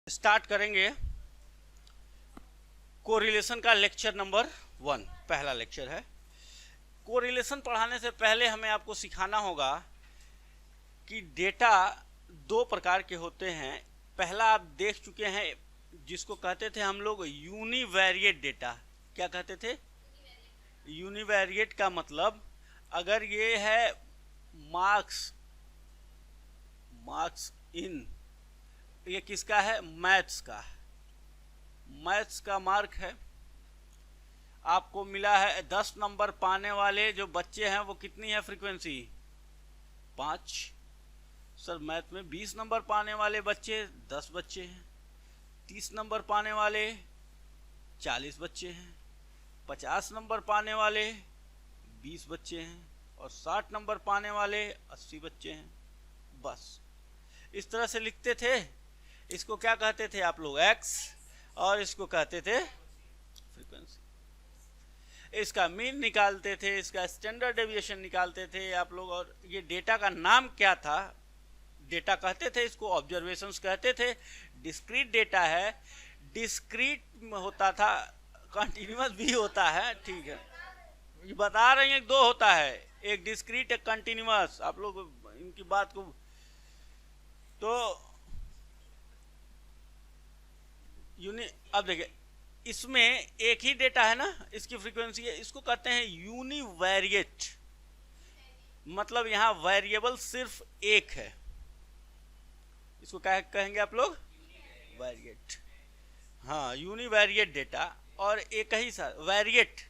Start करेंगे correlation का lecture number 1। पहला लेक्चर है। कोरिलेशन पढ़ाने से पहले हमें आपको सिखाना होगा कि डेटा दो प्रकार के होते हैं। पहला आप देख चुके हैं, जिसको कहते थे हम लोग यूनिवेरिएट डेटा। क्या कहते थे? यूनिवेरिएट का मतलब अगर ये है मार्क्स इन, ये किसका है? मैथ्स का। मैथ्स का मार्क है, आपको मिला है 10 नंबर पाने वाले जो बच्चे हैं वो कितनी है फ्रीक्वेंसी? 5। सर मैथ में 20 नंबर पाने वाले बच्चे 10 बच्चे हैं, 30 नंबर पाने वाले 40 बच्चे हैं, 50 नंबर पाने वाले 20 बच्चे हैं और 60 नंबर पाने वाले 80 बच्चे हैं। बस इस तरह से लिखते थे। इसको क्या कहते थे आप लोग? एक्स, और इसको कहते थे फ्रीक्वेंसी। इसका मीन निकालते थे, इसका स्टैंडर्ड डेविएशन निकालते थे आप लोग। और ये डेटा का नाम क्या था? डेटा कहते थे इसको, ऑब्जर्वेशंस कहते थे। डिस्क्रीट डेटा है। डिस्क्रीट होता था, कंटिन्यूअस भी होता है, ठीक है। ये बता रहे हैं दो होता है, एक डिस्क्रीट एक कंटिन्यूअस। आप लोग इनकी बात को तो अब देखिए, इसमें एक ही डेटा है ना, इसकी फ्रीक्वेंसी है। इसको कहते हैं यूनिवेरिएट, मतलब यहां वेरिएबल सिर्फ एक है। इसको क्या कहेंगे आप लोग? वेरिएट। हाँ, यूनिवेरिएट डेटा। और एक ही सा वेरिएट,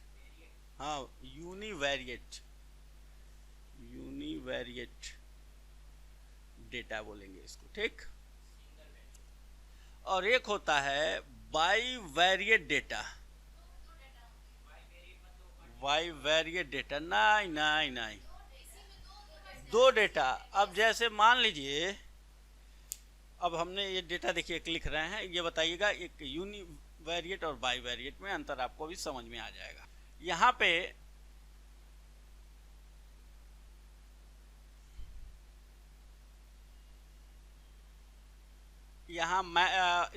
हाँ यूनिवेरिएट डेटा बोलेंगे इसको, ठीक। और एक होता है बाईवेरिएट डेटा। बाईवेरिएट डेटा नहीं, दो डेटा। अब जैसे मान लीजिए, अब हमने ये डेटा देखिए एक लिख रहे हैं, ये बताइएगा एक यूनिवेरिएट और बाईवेरिएट में अंतर आपको भी समझ में आ जाएगा। यहाँ पे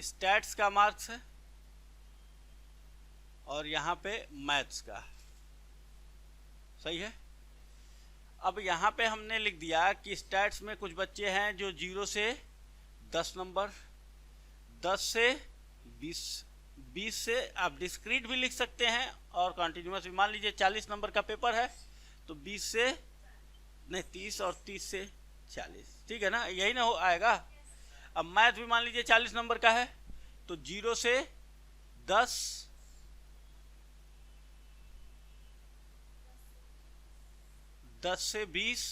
स्टैट्स का मार्क्स है और यहाँ पे मैथ्स का, सही है। अब यहाँ पे हमने लिख दिया कि स्टैट्स में कुछ बच्चे हैं जो 0 से 10 नंबर, 10 से 20, 20 से आप डिस्क्रीट भी लिख सकते हैं और कंटिन्यूअस भी। मान लीजिए 40 नंबर का पेपर है तो 20 से नहीं 30 और 30 से 40, ठीक है ना, यही ना हो आएगा। अब मैथ भी मान लीजिए 40 नंबर का है तो 0 से 10, 10 से 20,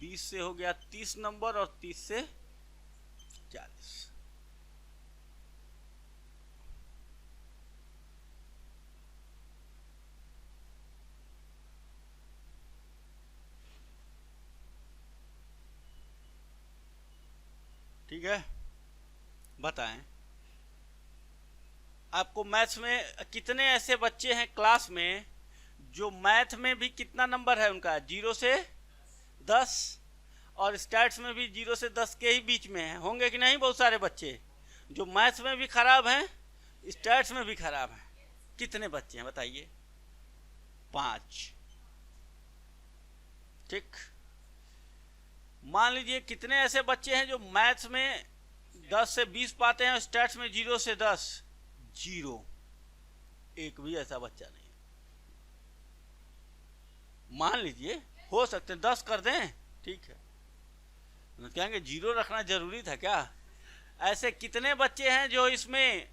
20 से हो गया 30 नंबर और 30 से 40। ठीक है, बताएं आपको मैथ्स में कितने ऐसे बच्चे हैं क्लास में जो मैथ में भी कितना नंबर है उनका? 0 से 10, और स्टैट्स में भी 0 से 10 के ही बीच में है। होंगे कि नहीं? बहुत सारे बच्चे जो मैथ्स में भी खराब हैं, स्टैट्स में भी खराब हैं। कितने बच्चे हैं बताइए? 5, ठीक। मान लीजिए कितने ऐसे बच्चे हैं जो मैथ्स में 10 से 20 पाते हैं और स्टैट्स में 0 से 10? 0, एक भी ऐसा बच्चा नहीं है। मान लीजिए हो सकते 10 कर दें, ठीक है, कहेंगे 0 रखना जरूरी था क्या? ऐसे कितने बच्चे हैं जो इसमें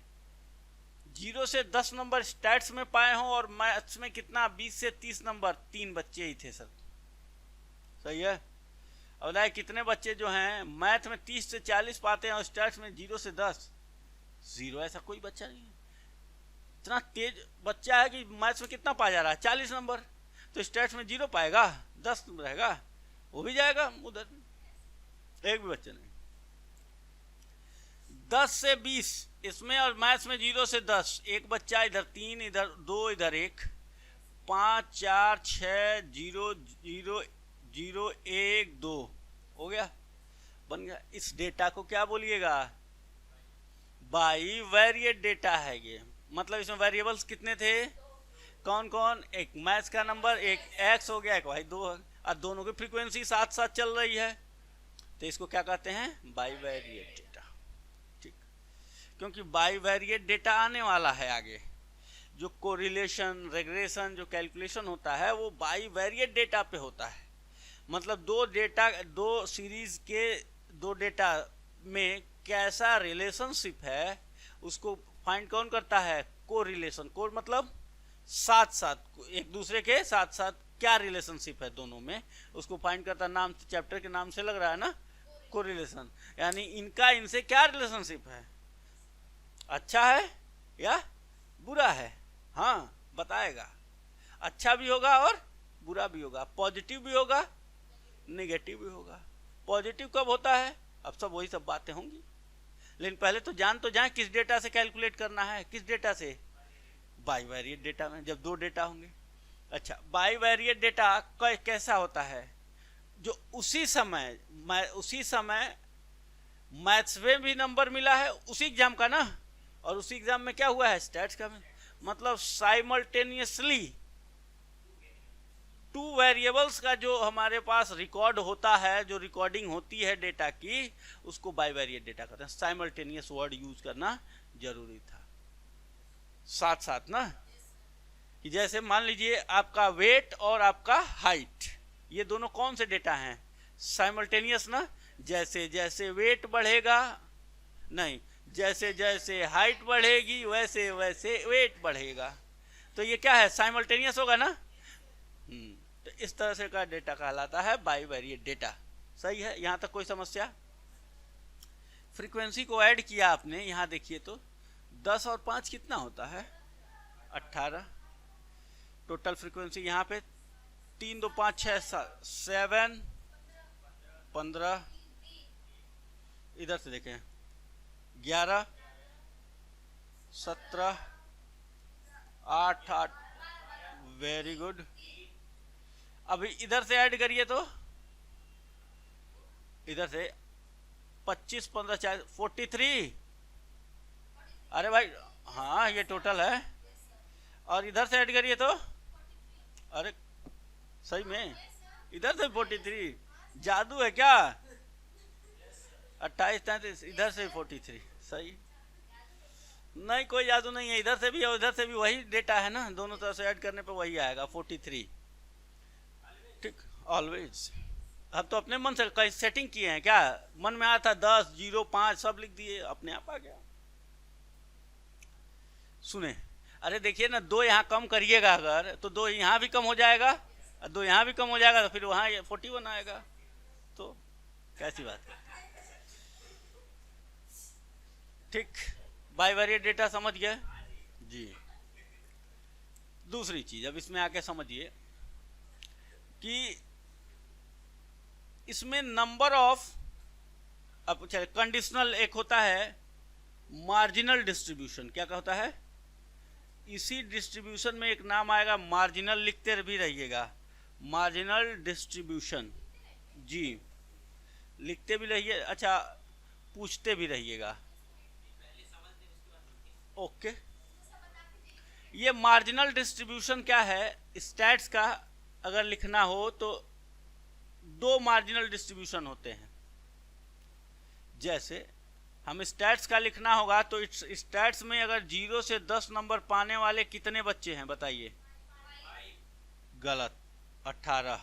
0 से 10 नंबर स्टैट्स में पाए हों और मैथ्स में कितना 20 से 30 नंबर? 3 बच्चे ही थे सर, सही है। अब बताइए कितने बच्चे जो हैं मैथ में 30 से 40 पाते हैं और स्टैट्स में 0 से 10? 0, ऐसा कोई बच्चा नहीं है। इतना तेज बच्चा है कि मैथ्स में कितना पा जा रहा है? 40 नंबर, तो स्टैट्स में 0 पाएगा, 10 रहेगा, वो भी जाएगा उधर। एक भी बच्चा नहीं। 10 से 20 इसमें और मैथ्स में 0 से 10, एक बच्चा इधर, 3 इधर, 2 इधर, 1, 5 4 6 0 0 0 1 2 हो गया। बन गया। इस डेटा को क्या बोलिएगा? बाई वेरिएट डेटा है ये। मतलब इसमें वेरिएबल्स कितने थे? कौन कौन? एक मैथ्स का नंबर, एक एक्स हो गया, एक वाई, दो, और दोनों की फ्रीक्वेंसी साथ साथ चल रही है, तो इसको क्या कहते हैं? By variate data. ठीक, क्योंकि बाई वेरिएट डेटा आने वाला है आगे। जो कोरिलेशन, रेग्रेशन, जो कैलकुलेशन होता है वो बाई वेरिएट डेटा पे होता है। मतलब दो डेटा, दो सीरीज के दो डेटा में कैसा रिलेशनशिप है उसको फाइंड कौन करता है? कोरिलेशन। कोर मतलब साथ साथ, एक दूसरे के साथ साथ क्या रिलेशनशिप है दोनों में, उसको फाइंड करता। नाम चैप्टर के नाम से लग रहा है ना, कोरिलेशन। यानी इनका इनसे क्या रिलेशनशिप है, अच्छा है या बुरा है? हाँ, बताएगा। अच्छा भी होगा और बुरा भी होगा, पॉजिटिव भी होगा, नेगेटिव भी होगा। पॉजिटिव कब होता है? अब सब वही सब बातें होंगी, लेकिन पहले तो जाए किस डेटा से कैलकुलेट करना है। किस डेटा से? बाई वेरिएट डेटा में, जब दो डेटा होंगे। अच्छा, बाई वेरिएट डेटा कैसा होता है? जो उसी समय मैथ्स में भी नंबर मिला है उसी एग्जाम का ना, और उसी एग्जाम में क्या हुआ है? स्टैट्स का। मतलब साइमल्टेनियसली टू वेरिएबल्स का जो हमारे पास रिकॉर्ड होता है, जो रिकॉर्डिंग होती है डेटा की, उसको बाई वेरिएट डेटा कहते हैं। साइमल्टेनियस वर्ड यूज करना जरूरी था, साथ साथ ना। कि जैसे मान लीजिए आपका वेट और आपका हाइट, ये दोनों कौन से डेटा हैं? साइमल्टेनियस ना। जैसे जैसे वेट बढ़ेगा, नहीं, जैसे जैसे हाइट बढ़ेगी वैसे वैसे वेट बढ़ेगा, तो ये क्या है? साइमल्टेनियस होगा ना। तो इस तरह से का डेटा कहलाता है बाई वेरिएट डेटा। सही है, यहां तक कोई समस्या? फ्रीक्वेंसी को ऐड किया आपने, यहां देखिए तो 10 और 5 कितना होता है? 18। टोटल फ्रीक्वेंसी यहाँ पे 3 2 5 6 7 15, इधर से देखें 11 17 8 8, वेरी गुड। अभी इधर से ऐड करिए तो इधर से 25 15 40 43। अरे भाई हाँ, ये टोटल है। और इधर से ऐड करिए तो, अरे सही में इधर से 43। जादू है क्या? 28 33, इधर से 43। सही नहीं, कोई जादू नहीं है। इधर से भी और इधर से भी वही डेटा है ना, दोनों तरफ से ऐड करने पे वही आएगा 43। ठीक, ऑलवेज। अब तो अपने मन से कहीं सेटिंग किए हैं क्या? मन में आया था 10 0 5 सब लिख दिए, अपने आप आ गया। सुने, अरे देखिए ना, 2 यहाँ कम करिएगा अगर, तो 2 यहाँ भी कम हो जाएगा, और 2 यहाँ भी कम हो जाएगा, तो फिर वहाँ 41 आएगा। तो कैसी बात है? ठीक, बाई वेरिएट डेटा समझ गए जी। दूसरी चीज अब इसमें आके समझिए कि इसमें नंबर ऑफ, अब चलिए कंडीशनल एक होता है मार्जिनल डिस्ट्रीब्यूशन। क्या होता है? इसी डिस्ट्रीब्यूशन में एक नाम आएगा मार्जिनल, लिखते भी रहिएगा, मार्जिनल डिस्ट्रीब्यूशन जी, लिखते भी रहिए। अच्छा, पूछते भी रहिएगा। ओके, ये मार्जिनल डिस्ट्रीब्यूशन क्या है? स्टैट्स का अगर लिखना हो तो 2 मार्जिनल डिस्ट्रीब्यूशन होते हैं। जैसे हम स्टैट्स का लिखना होगा तो स्टैट्स में अगर 0 से 10 नंबर पाने वाले कितने बच्चे हैं बताइए? गलत, 18।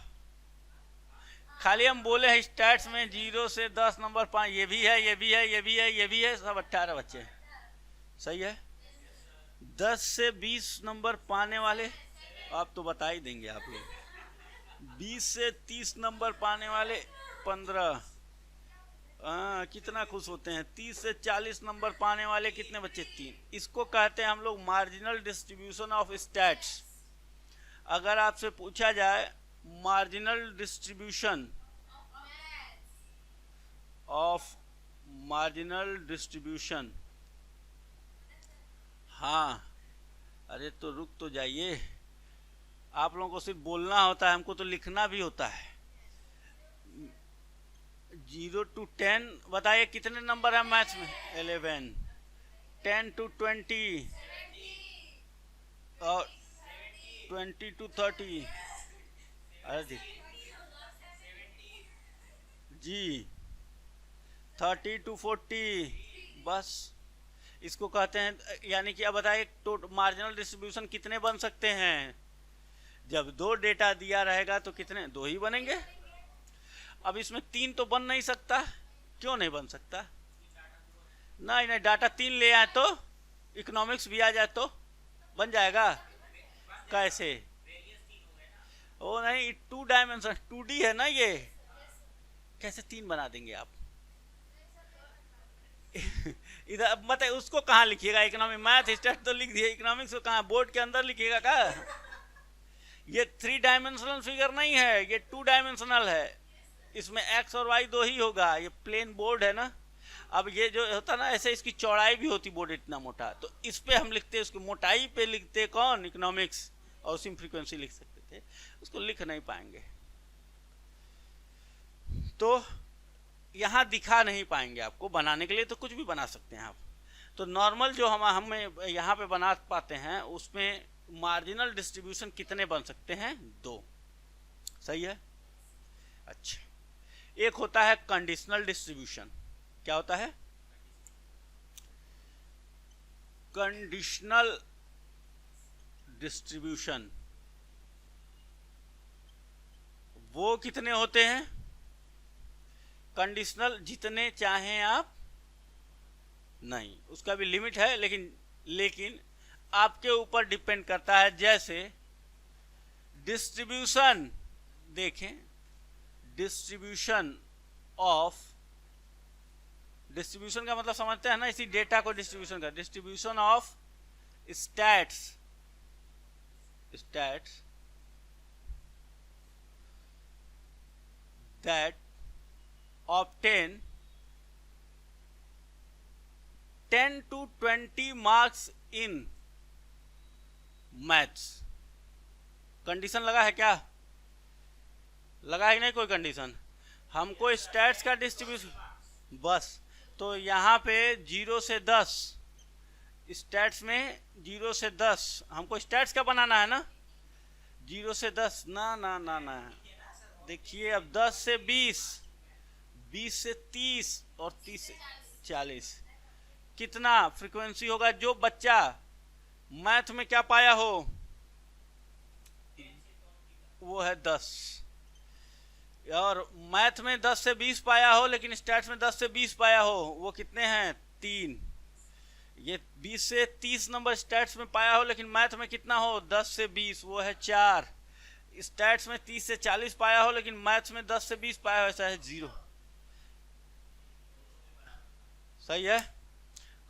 खाली हम बोले हैं स्टैट्स में 0 से 10 नंबर पाए, ये भी है, ये भी है, ये भी है, ये भी है, सब 18 बच्चे हैं। सही है। 10 से 20 नंबर पाने वाले आप तो बता ही देंगे आप लोग। 20 से 30 नंबर पाने वाले 15, कितना खुश होते हैं। 30 से 40 नंबर पाने वाले कितने बच्चे? 3। इसको कहते हैं हम लोग मार्जिनल डिस्ट्रीब्यूशन ऑफ स्टैट्स। अगर आपसे पूछा जाए marginal distribution of, marginal distribution, हाँ, अरे तो रुक तो जाइए, आप लोगों को सिर्फ बोलना होता है, हमको तो लिखना भी होता है। 0 to 10 बताइए कितने नंबर है मैथ्स में? 11। 10 to 20 और 20 to 30। अरे जी 30 to 40। बस इसको कहते हैं, यानी कि अब बताइए मार्जिनल डिस्ट्रीब्यूशन कितने बन सकते हैं? जब दो डेटा दिया रहेगा तो कितने? दो ही बनेंगे। अब इसमें तीन तो बन नहीं सकता। क्यों नहीं बन सकता? नहीं नहीं, डाटा तीन ले आए तो इकोनॉमिक्स भी आ जाए तो बन जाएगा। कैसे? ओ नहीं, 2 डायमेंशन 2D है ना ये, कैसे तीन बना देंगे आप? इधर मतलब उसको कहाँ लिखिएगा? इकोनॉमिक मैथ स्टैट तो लिख दिए, इकोनॉमिक्स को कहाँ बोर्ड के अंदर लिखिएगा का? ये 3 डायमेंशनल फिगर नहीं है, ये 2 डायमेंशनल है। इसमें एक्स और वाई दो ही होगा। ये प्लेन बोर्ड है ना। अब ये जो होता ना ऐसे, इसकी चौड़ाई भी होती बोर्ड इतना मोटा, तो इस पे हम लिखते, उसकी मोटाई पे लिखते कौन? इकोनॉमिक्स। और उसी फ्रीक्वेंसी लिख सकते थे, उसको लिख नहीं पाएंगे तो यहाँ दिखा नहीं पाएंगे। आपको बनाने के लिए तो कुछ भी बना सकते हैं आप। तो नॉर्मल जो हमें यहाँ पे बना पाते हैं, उसमें मार्जिनल डिस्ट्रीब्यूशन कितने बन सकते हैं? 2। सही है। अच्छा, एक होता है कंडीशनल डिस्ट्रीब्यूशन। क्या होता है? Conditional distribution. वो कितने होते हैं? कंडीशनल जितने चाहें आप, नहीं, उसका भी लिमिट है, लेकिन आपके ऊपर डिपेंड करता है। जैसे डिस्ट्रीब्यूशन देखें, डिस्ट्रीब्यूशन का मतलब समझते हैं ना, इसी डेटा को डिस्ट्रीब्यूशन का। Distribution of stats that obtain 10 to 20 marks in maths. Condition लगा है क्या? लगा है कि नहीं कोई कंडीशन? हमको स्टैट्स का डिस्ट्रीब्यूशन बस। तो यहाँ पे 0 से 10, स्टैट्स में 0 से 10 हमको स्टैट्स का बनाना है ना। 0 से 10 ना ना ना ना, देखिए अब 10 से 20, 20 से 30 और 30 से 40। कितना फ्रीक्वेंसी होगा? जो बच्चा मैथ में क्या पाया हो वो है 10, और मैथ में 10 से 20 पाया हो लेकिन स्टैट्स में 10 से 20 पाया हो, वो कितने हैं? 3। ये 20 से 30 नंबर स्टैट्स में पाया हो लेकिन मैथ में कितना हो? 10 से 20, वो है 4। स्टैट्स में 30 से 40 पाया हो लेकिन मैथ्स में 10 से 20 पाया हो, ऐसा है 0। सही है।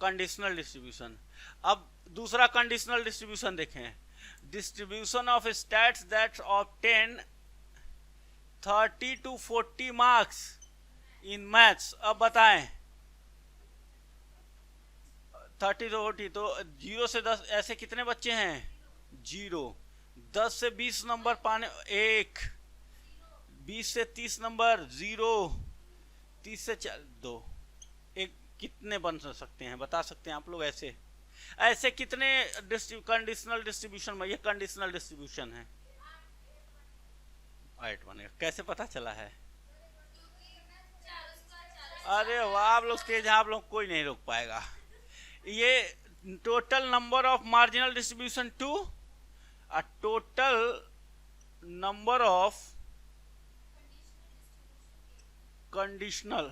Conditional distribution. अब दूसरा कंडीशनल डिस्ट्रीब्यूशन देखें, distribution of stats that obtain 30 to 40 marks in maths. अब बताएं 30 to 40, तो 0 से 10 ऐसे कितने बच्चे हैं? 0। 10 से 20 नंबर पाने 1, 20 से 30 नंबर 0, 30 से 2। एक कितने बन सकते हैं? बता सकते हैं आप लोग? ऐसे कितने कंडीशनल डिस्ट्रीब्यूशन में? ये कंडीशनल डिस्ट्रीब्यूशन है। 8 बनेगा। कैसे पता चला है? अरे वाह, आप लोग तेज हैं, आप लोग कोई नहीं रोक पाएगा। ये total number of marginal distribution to a total number of conditional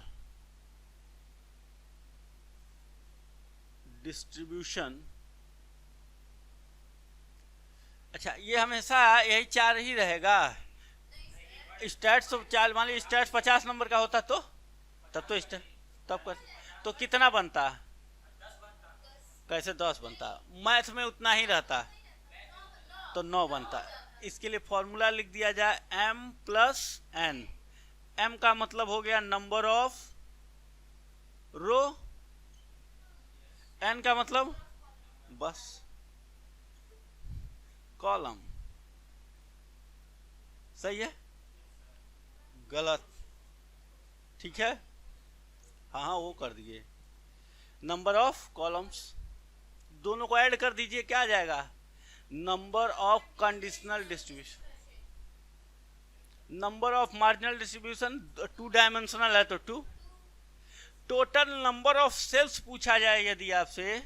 distribution। अच्छा, ये हमेशा यही 4 ही रहेगा। स्टैट्स तो 4, मान लीजिए स्टैट्स 50 नंबर का होता तो तब तो तो कितना बनता? कैसे 10 बनता? मैथ में उतना ही रहता तो 9 बनता। इसके लिए फॉर्मूला लिख दिया जाए m प्लस n। m का मतलब हो गया नंबर ऑफ रो, n का मतलब बस कॉलम। सही है? गलत। ठीक है, हाँ हाँ वो कर दिए। नंबर ऑफ कॉलम्स, दोनों को ऐड कर दीजिए, क्या आ जाएगा? Number of conditional distribution. Number of marginal distribution 2 dimensional है तो 2। टोटल नंबर ऑफ सेल्स पूछा जाए यदि आपसे,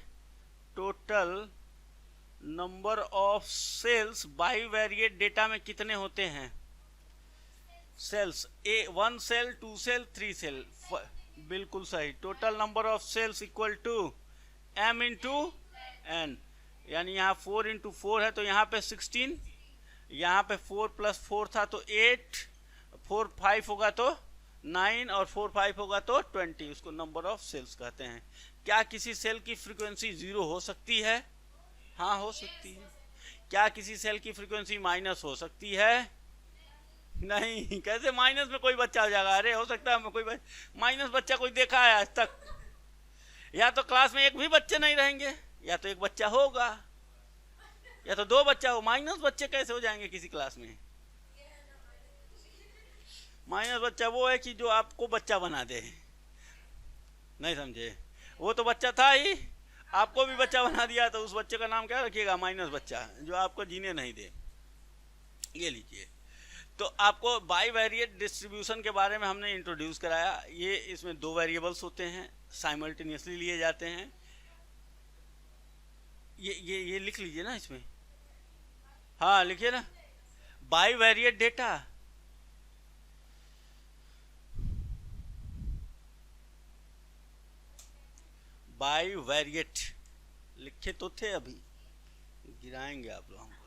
total number of cells bivariate data में कितने होते हैं सेल्स? 1 सेल, 2 सेल, 3 सेल, बिल्कुल सही। Total number of cells equal to m into n, यानी यहाँ 4 इंटू 4 है तो यहाँ पे 16, यहाँ पे 4 प्लस 4 था तो 8, 4 5 होगा तो 9 और 4 5 होगा तो 20, उसको नंबर ऑफ सेल्स कहते हैं। क्या किसी सेल की फ्रीक्वेंसी 0 हो सकती है? हाँ हो सकती है। क्या किसी सेल की फ्रीक्वेंसी माइनस हो सकती है? नहीं। कैसे माइनस में कोई बच्चा हो जाएगा? अरे हो सकता है कोई माइनस बच्चा कोई देखा है आज तक? या तो क्लास में एक भी बच्चे नहीं रहेंगे, या तो एक बच्चा होगा, या तो 2 बच्चा हो। माइनस बच्चे कैसे हो जाएंगे किसी क्लास में? माइनस बच्चा वो है कि जो आपको बच्चा बना दे। नहीं समझे? वो तो बच्चा था ही, आपको भी बच्चा बना दिया, तो उस बच्चे का नाम क्या रखिएगा? माइनस बच्चा, जो आपको जीने नहीं दे। ये लीजिए, तो आपको बाईवेरिएट डिस्ट्रीब्यूशन के बारे में हमने इंट्रोड्यूस कराया। ये इसमें 2 वेरिएबल्स होते हैं, साइमल्टेनियसली लिए जाते हैं। ये लिख लीजिए ना इसमें, हाँ लिखिए ना, बाईवेरिएट डेटा। बाईवेरिएट लिखे तो थे, अभी गिराएंगे आप लोग हमको।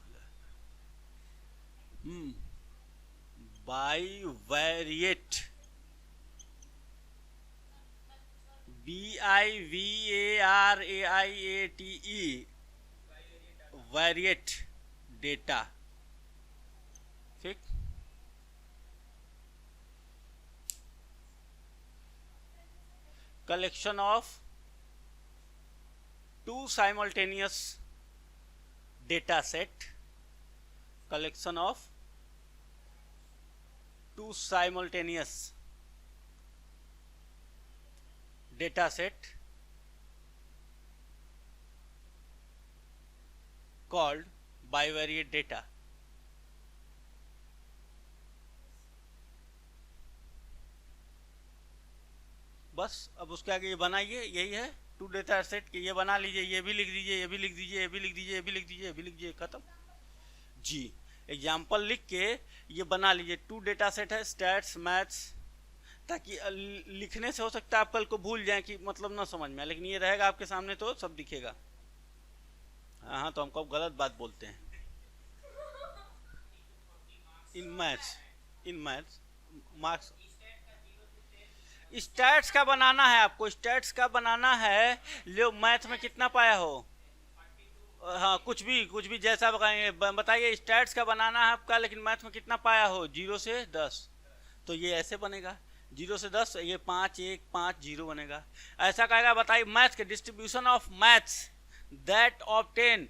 Bivariate, BIVARAIATE, variate data. ठीक, collection of 2 simultaneous data set, collection of 2 simultaneous data set called bivariate data। बस अब उसके आगे ये बनाइए, यही है 2 डेटा सेट के, ये बना लीजिए, ये भी लिख दीजिए, ये भी लिख दीजिए, ये भी लिख दीजिए, ये भी लिख दीजिए, ये भी लिख दीजिए, खत्म जी। एग्जाम्पल लिख के ये बना लीजिए। 2 डेटा सेट है, स्टैट्स, मैथ्स, ताकि लिखने से हो सकता है आप कल को भूल जाएं कि मतलब ना समझ में, लेकिन ये रहेगा आपके सामने तो सब दिखेगा। हाँ तो हमको गलत बात बोलते हैं। इन मैथ्स मार्क्स, स्टैट्स का बनाना है आपको, स्टैट्स का बनाना है। लो मैथ में कितना पाया हो? हाँ कुछ भी जैसा बताइए। स्टैट्स का बनाना है आपका, लेकिन मैथ में कितना पाया हो? 0 से 10, तो ये ऐसे बनेगा 0 से 10, ये 5 1 5 0 बनेगा। ऐसा कहेगा, बताइए मैथ के distribution of maths that obtain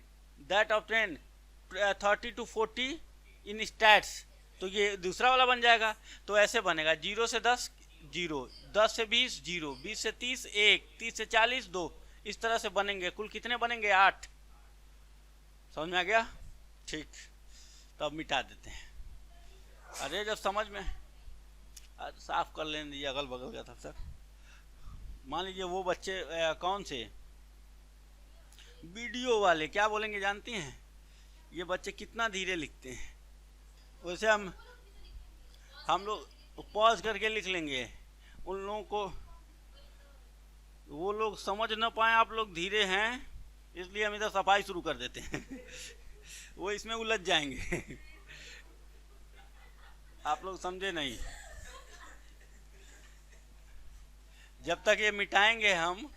30 to 40 in stats, तो ये दूसरा वाला बन जाएगा। तो ऐसे बनेगा 0 से 10 0, 10 से 20 0, 20 से 30 1, 30 से 40 2, इस तरह से बनेंगे। कुल कितने बनेंगे? 8। समझ में आ गया? ठीक, तो अब मिटा देते हैं। अरे जब समझ में, साफ कर लेने दीजिए अगल बगल का था सर। मान लीजिए वो बच्चे कौन से वीडियो वाले, क्या बोलेंगे जानती हैं? ये बच्चे कितना धीरे लिखते हैं। वैसे हम लोग पॉज करके लिख लेंगे, उन लोगों को, वो लोग समझ ना पाए आप लोग धीरे हैं, इसलिए हम इधर सफाई शुरू कर देते हैं। वो इसमें उलझ जाएंगे। आप लोग समझे नहीं। जब तक ये मिटाएंगे हम,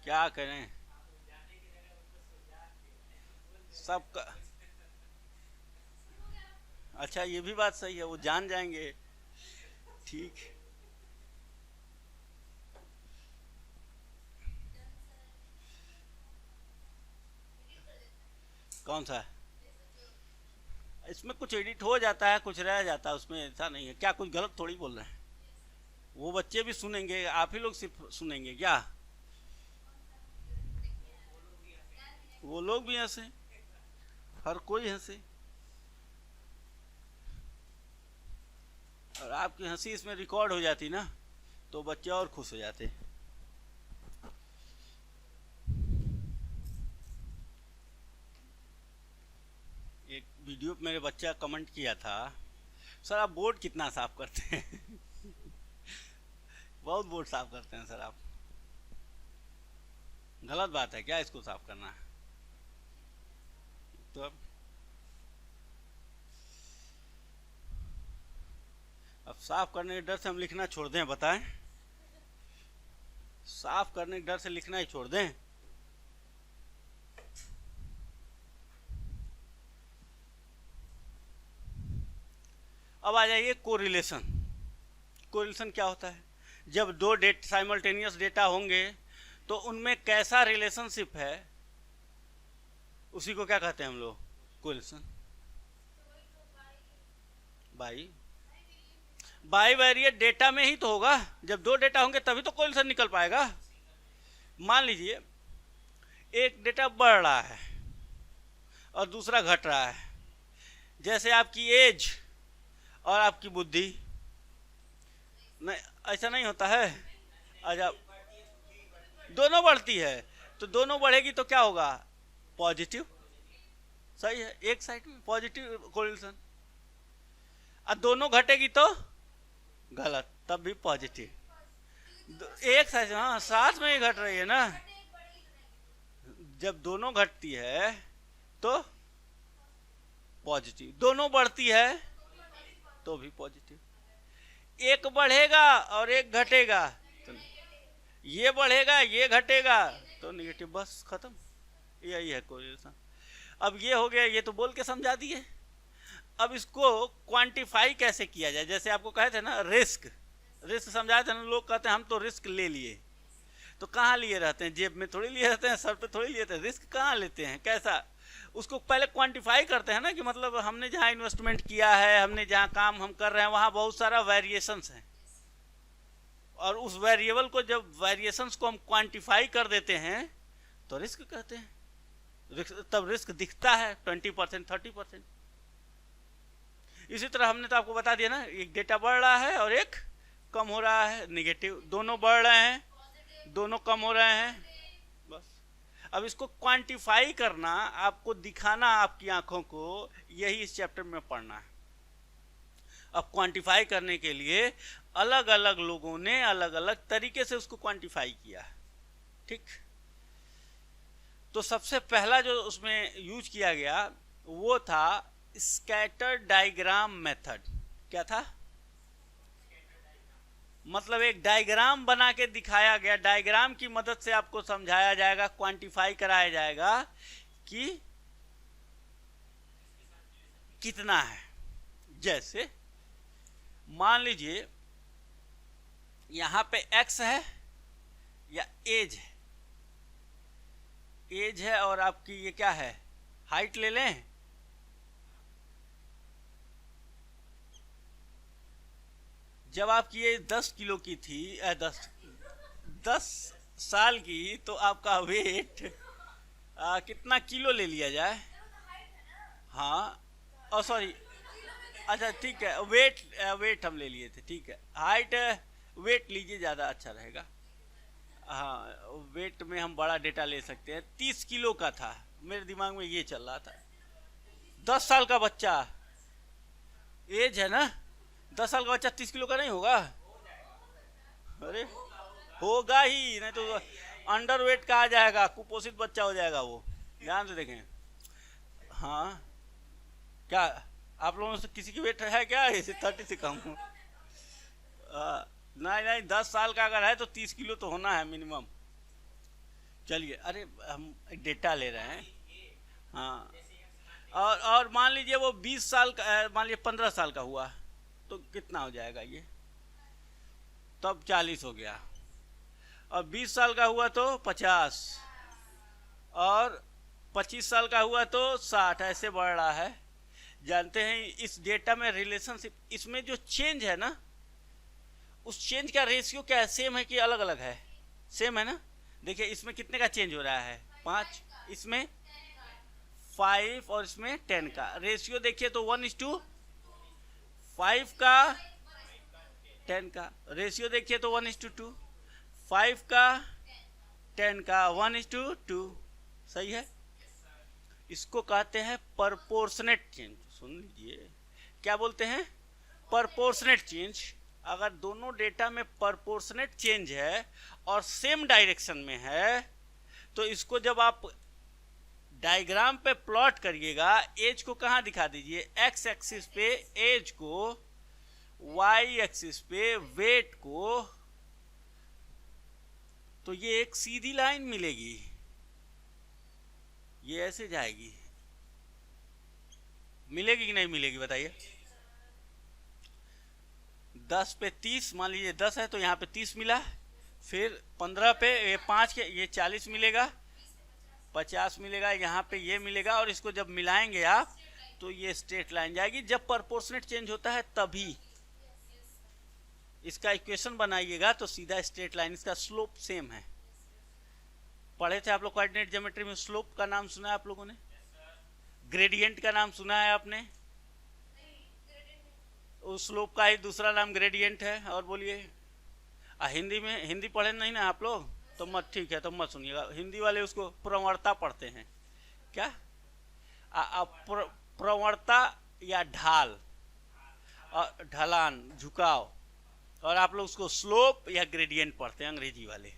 क्या करें सबका। अच्छा ये भी बात सही है, वो जान जाएंगे। ठीक, कौन सा? इसमें कुछ एडिट हो जाता है, कुछ रह जाता है, उसमें ऐसा नहीं है। क्या कुछ गलत थोड़ी बोल रहे हैं? वो बच्चे भी सुनेंगे, आप ही लोग सिर्फ सुनेंगे क्या? वो लोग भी हंसे, हर कोई हंसे, और आपकी हंसी इसमें रिकॉर्ड हो जाती ना, तो बच्चे और खुश हो जाते। एक वीडियो पे मेरे बच्चा कमेंट किया था, सर आप बोर्ड कितना साफ करते हैं? बहुत बोर्ड साफ करते हैं सर आप। गलत बात है क्या इसको साफ करना? तो अब साफ करने के डर से हम लिखना छोड़ दें? बताएं, साफ करने के डर से लिखना ही छोड़ दें? अब आ जाइए कोरिलेशन। कोरिलेशन क्या होता है? जब दो साइमल्टेनियस डेटा होंगे तो उनमें कैसा रिलेशनशिप है, उसी को क्या कहते हैं हम लोग? कोरिलेशन। बाई वेरिएट डेटा में ही तो होगा। जब दो डेटा होंगे तभी तो कोरिलेशन निकल पाएगा। मान लीजिए एक डेटा बढ़ रहा है और दूसरा घट रहा है, जैसे आपकी एज और आपकी बुद्धि। नहीं, ऐसा नहीं होता है। अच्छा, दोनों बढ़ती है तो दोनों बढ़ेगी तो क्या होगा? पॉजिटिव। सही है, एक साइड में पॉजिटिव कोरिलेशन। और दोनों घटेगी तो गलत, तब भी पॉजिटिव। एक साइड, हाँ साथ में ही घट रही है ना। जब दोनों घटती है तो पॉजिटिव, दोनों बढ़ती है तो भी पॉजिटिव। एक बढ़ेगा और एक घटेगा तो ये बढ़ेगा ये घटेगा तो निगेटिव, बस खत्म। यही है कोरिलेशन। अब ये हो गया, ये तो बोल के समझा दिए। अब इसको क्वांटिफाई कैसे किया जाए? जैसे आपको कहे थे ना रिस्क, रिस्क समझाए थे ना। लोग कहते हैं हम तो रिस्क ले लिए, तो कहाँ लिए रहते हैं? जेब में थोड़ी लिए रहते हैं, सर पे थोड़ी लिए रहते हैं। रिस्क कहाँ लेते हैं? कैसा? उसको पहले क्वांटिफाई करते हैं ना, कि मतलब हमने जहाँ इन्वेस्टमेंट किया है, हमने जहाँ काम हम कर रहे हैं, वहाँ बहुत सारा वेरिएशंस है। और उस वेरिएबल को, जब वेरिएशंस को हम क्वांटिफाई कर देते हैं तो रिस्क कहते हैं। तब रिस्क दिखता है 20%, 30%। इसी तरह हमने तो आपको बता दिया ना, एक डेटा बढ़ रहा है और एक कम हो रहा है, निगेटिव। दोनों बढ़ रहे हैं, दोनों कम हो रहे हैं, बस। अब इसको क्वांटिफाई करना, आपको दिखाना आपकी आंखों को, यही इस चैप्टर में पढ़ना है। अब क्वांटिफाई करने के लिए अलग अलग लोगों ने अलग अलग तरीके से उसको क्वांटिफाई किया, ठीक। तो सबसे पहला जो उसमें यूज किया गया वो था स्कैटर डायग्राम मेथड। क्या था? मतलब एक डायग्राम बना के दिखाया गया। डायग्राम की मदद से आपको समझाया जाएगा, क्वांटिफाई कराया जाएगा कि कितना है। जैसे मान लीजिए यहां पे एक्स है या एज है, एज है और आपकी ये क्या है, हाइट ले लें। जब आपकी ये 10 किलो की थी, 10 साल की, तो आपका वेट कितना किलो ले लिया जाए? हाँ, और सॉरी, अच्छा ठीक है, वेट हम ले लिए थे, ठीक है। हाइट वेट लीजिए, ज़्यादा अच्छा रहेगा। हाँ, वेट में हम बड़ा डेटा ले सकते हैं। 30 किलो का था, मेरे दिमाग में ये चल रहा था। 10 साल का बच्चा, एज है ना, 10 साल का बच्चा 30 किलो का नहीं होगा? अरे होगा ही, नहीं तो अंडर वेट का आ जाएगा, कुपोषित बच्चा हो जाएगा वो। ध्यान से देखें। हाँ, क्या आप लोगों से किसी की वेट है क्या इसे 30 से कम? नहीं, 10 साल का अगर है तो 30 किलो तो होना है मिनिमम। चलिए, अरे हम एक डेटा ले रहे हैं। हाँ, और मान लीजिए वो 20 साल का, मान लीजिए 15 साल का हुआ तो कितना हो जाएगा ये? तब 40 हो गया। और 20 साल का हुआ तो 50, और 25 साल का हुआ तो 60, ऐसे बढ़ रहा है। जानते हैं इस डेटा में रिलेशनशिप, इसमें जो चेंज है ना, उस चेंज का रेशियो क्या है, सेम है कि अलग अलग है? सेम है ना। देखिए इसमें कितने का चेंज हो रहा है, 5, इसमें 5 और इसमें 10 का रेशियो देखिए तो 1:5 का 10 का रेशियो देखिए तो 1:2, 5 का 10 का 1:2, सही है। इसको कहते हैं प्रपोर्शनेट चेंज। सुन लीजिए क्या बोलते हैं, प्रपोर्शनेट चेंज। अगर दोनों डेटा में प्रपोर्शनेट चेंज है और सेम डायरेक्शन में है तो इसको जब आप डायग्राम पे प्लॉट करिएगा, एज को कहाँ दिखा दीजिए, एक्स एक्सिस पे एज को, वाई एक्सिस पे वेट को, तो ये एक सीधी लाइन मिलेगी, ये ऐसे जाएगी, मिलेगी कि नहीं मिलेगी बताइए। 10 पे 30, मान लीजिए 10 है तो यहाँ पे 30 मिला, फिर 15 पे ये 5 के ये 40 मिलेगा, 50 मिलेगा, यहाँ पे ये मिलेगा, और इसको जब मिलाएंगे आप तो ये स्ट्रेट लाइन जाएगी। जब प्रोपोर्शनेट चेंज होता है तभी इसका इक्वेशन बनाइएगा तो सीधा स्ट्रेट लाइन, इसका स्लोप सेम है। पढ़े थे आप लोग कोऑर्डिनेट ज्योमेट्री में, स्लोप का नाम सुना है आप लोगों ने, ग्रेडियंट का नाम सुना है आपने? उस स्लोप का ही दूसरा नाम ग्रेडियंट है। और बोलिए, हिंदी में, हिंदी पढ़े नहीं ना आप लोग तो मत, ठीक है तो मत सुनिएगा, हिंदी वाले उसको प्रवणता पढ़ते हैं। क्या प्रवणता या ढाल और ढलान, झुकाव, और आप लोग उसको स्लोप या ग्रेडियंट पढ़ते हैं अंग्रेजी वाले,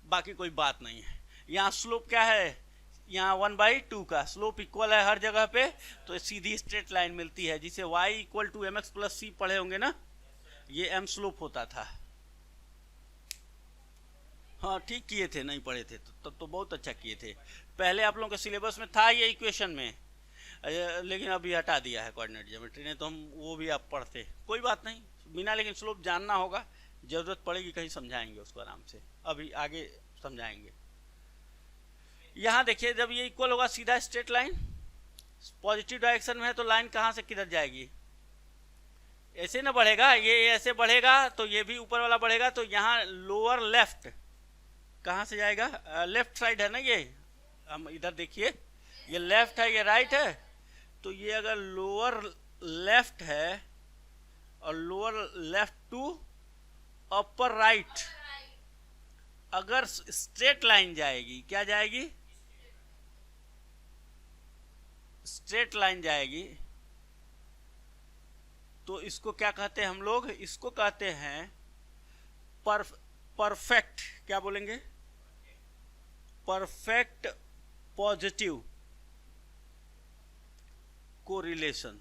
बाकी कोई बात नहीं है। यहाँ स्लोप क्या है, यहाँ 1/2 का स्लोप इक्वल है हर जगह पे, तो सीधी स्ट्रेट लाइन मिलती है, जिसे y = mx + c पढ़े होंगे ना, ये m स्लोप होता था। हाँ ठीक किए थे, नहीं पढ़े थे तो तब तो बहुत अच्छा किए थे, पहले आप लोगों के सिलेबस में था ये इक्वेशन में, लेकिन अभी हटा दिया है कोऑर्डिनेट ज्योमेट्री ने, तो हम वो भी आप पढ़ते, कोई बात नहीं बिना, लेकिन स्लोप जानना होगा, जरूरत पड़ेगी कहीं समझाएंगे उसको आराम से, अभी आगे समझाएंगे। यहाँ देखिए जब ये इक्वल होगा सीधा स्ट्रेट लाइन, पॉजिटिव डायरेक्शन में है तो लाइन कहाँ से किधर जाएगी, ऐसे ना बढ़ेगा, ये ऐसे बढ़ेगा तो ये भी ऊपर वाला बढ़ेगा, तो यहाँ लोअर लेफ्ट कहाँ से जाएगा, लेफ्ट साइड है ना ये, हम इधर देखिए ये लेफ्ट है ये राइट है, तो ये अगर लोअर लेफ्ट है और lower left to upper right, अगर स्ट्रेट लाइन जाएगी, क्या जाएगी, स्ट्रेट लाइन जाएगी, तो इसको क्या कहते हैं हम लोग, इसको कहते हैं परफेक्ट, क्या बोलेंगे, परफेक्ट पॉजिटिव कोरिलेशन।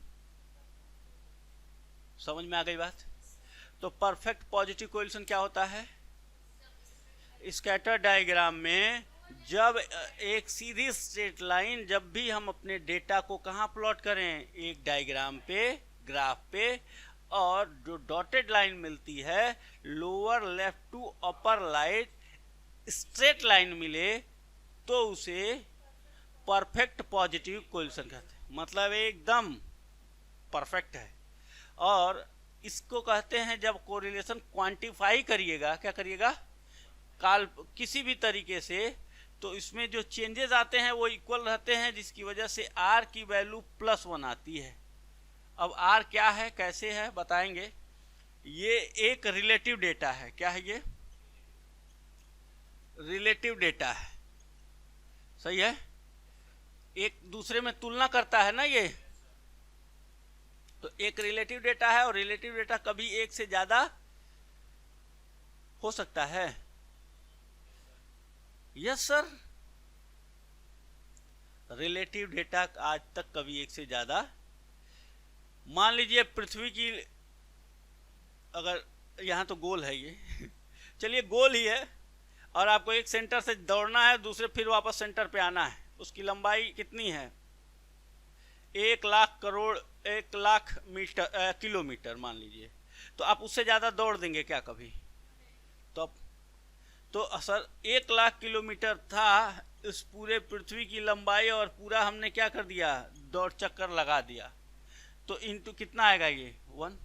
समझ में आ गई बात? तो परफेक्ट पॉजिटिव कोरिलेशन क्या होता है, स्कैटर डायग्राम में जब एक सीधी स्ट्रेट लाइन, जब भी हम अपने डेटा को कहाँ प्लॉट करें, एक डायग्राम पे, ग्राफ पे, और जो डॉटेड लाइन मिलती है lower left to upper right straight line मिले तो उसे परफेक्ट पॉजिटिव कोरिलेशन कहते हैं, मतलब एकदम परफेक्ट है। और इसको कहते हैं जब कोरिलेशन क्वांटिफाई करिएगा, क्या करिएगा, किसी भी तरीके से, तो इसमें जो चेंजेस आते हैं वो इक्वल रहते हैं, जिसकी वजह से r की वैल्यू +1 आती है। अब r क्या है, कैसे है, बताएंगे। ये एक रिलेटिव डेटा है, क्या है ये, रिलेटिव डेटा है, सही है, एक दूसरे में तुलना करता है ना ये, तो एक रिलेटिव डेटा है, और रिलेटिव डेटा कभी एक से ज्यादा हो सकता है। यस सर, रिलेटिव डेटा आज तक कभी एक से ज्यादा, मान लीजिए पृथ्वी की, अगर यहाँ तो गोल है ये चलिए गोल ही है, और आपको एक सेंटर से दौड़ना है, दूसरे फिर वापस सेंटर पे आना है, उसकी लंबाई कितनी है, 1,00,000 किलोमीटर मान लीजिए, तो आप उससे ज़्यादा दौड़ देंगे क्या कभी? तो सर 1,00,000 किलोमीटर था इस पूरे पृथ्वी की लंबाई, और पूरा हमने क्या कर दिया, दौड़ चक्कर लगा दिया, तो इंटू कितना आएगा ये 1।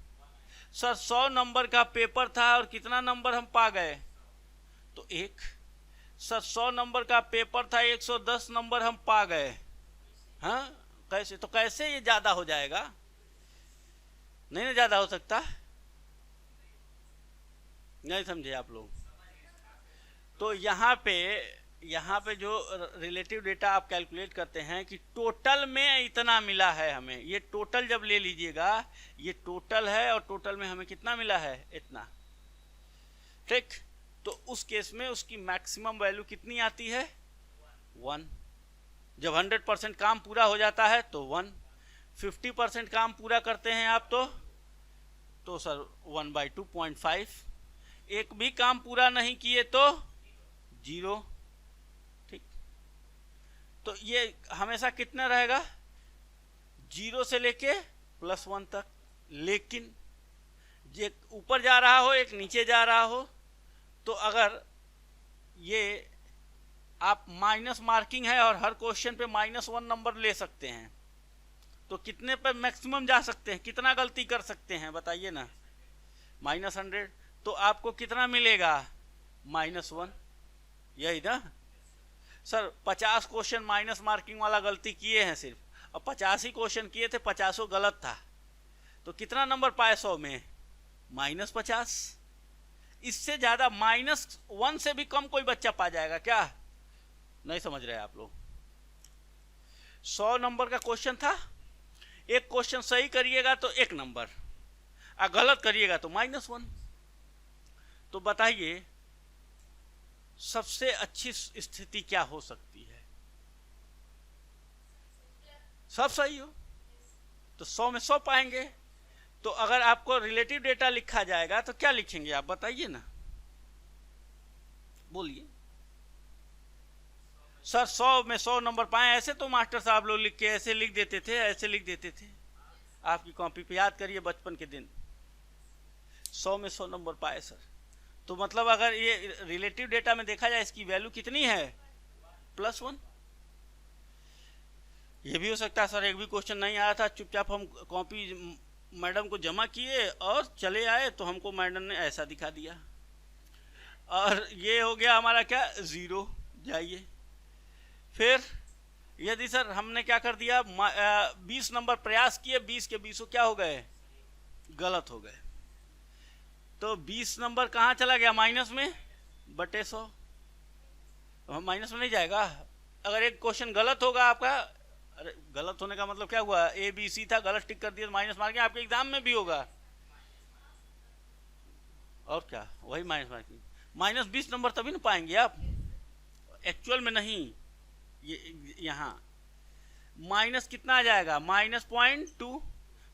सर 100 नंबर का पेपर था और कितना नंबर हम पा गए, तो 1। सर 100 नंबर का पेपर था, 110 नंबर हम पा गए। हाँ कैसे, तो कैसे ये ज्यादा हो जाएगा? नहीं ना ज्यादा हो सकता, नहीं समझे आप लोग? तो यहाँ पे जो रिलेटिव डेटा आप कैलकुलेट करते हैं कि टोटल में इतना मिला है हमें, ये टोटल जब ले लीजिएगा, ये टोटल है और टोटल में हमें कितना मिला है, इतना, ठीक। तो उस केस में उसकी मैक्सिमम वैल्यू कितनी आती है, 1। जब 100% काम पूरा हो जाता है तो 1, 50% काम पूरा करते हैं आप तो सर 1/2.5, एक भी काम पूरा नहीं किए तो 0, ठीक। तो ये हमेशा कितना रहेगा, 0 से लेके +1 तक। लेकिन एक ऊपर जा रहा हो, एक नीचे जा रहा हो, तो अगर ये आप माइनस मार्किंग है और हर क्वेश्चन पे -1 नंबर ले सकते हैं, तो कितने पे मैक्सिमम जा सकते हैं, कितना गलती कर सकते हैं बताइए ना, -100। तो आपको कितना मिलेगा, -1, यही ना। सर 50 क्वेश्चन माइनस मार्किंग वाला गलती किए हैं सिर्फ, और 50 ही क्वेश्चन किए थे, 50 गलत था, तो कितना नंबर पाए 100 में, -50। इससे ज्यादा -1 से भी कम कोई बच्चा पा जाएगा क्या? नहीं समझ रहे आप लोग? 100 नंबर का क्वेश्चन था, एक क्वेश्चन सही करिएगा तो 1 नंबर, और गलत करिएगा तो -1। तो बताइए सबसे अच्छी स्थिति क्या हो सकती है, सब सही हो तो 100 में 100 पाएंगे। तो अगर आपको रिलेटिव डेटा लिखा जाएगा तो क्या लिखेंगे आप बताइए ना, बोलिए। सर 100 में 100 नंबर पाए, ऐसे तो मास्टर साहब लोग लिख के ऐसे लिख देते थे, ऐसे लिख देते थे, आपकी कॉपी पे याद करिए बचपन के दिन, 100 में 100 नंबर पाए सर। तो मतलब अगर ये रिलेटिव डेटा में देखा जाए, इसकी वैल्यू कितनी है, +1। ये भी हो सकता है सर एक भी क्वेश्चन नहीं आया था, चुपचाप हम कॉपी मैडम को जमा किए और चले आए, तो हमको मैडम ने ऐसा दिखा दिया, और ये हो गया हमारा क्या, 0। जाइए फिर, यदि सर हमने क्या कर दिया, 20 नंबर प्रयास किए, 20 के 20 क्या हो गए, गलत हो गए, तो 20 नंबर कहाँ चला गया, माइनस में बटे 100। माइनस में नहीं जाएगा, अगर एक क्वेश्चन गलत होगा आपका, अरे गलत होने का मतलब क्या हुआ, ABC था, गलत टिक कर दिया तो माइनस मार्किंग, आपके एग्जाम में भी होगा, और क्या, वही माइनस मार्किंग। -20 नंबर तभी ना पाएंगे आप, एक्चुअल में नहीं। ये यहाँ माइनस कितना आ जाएगा, -0.2।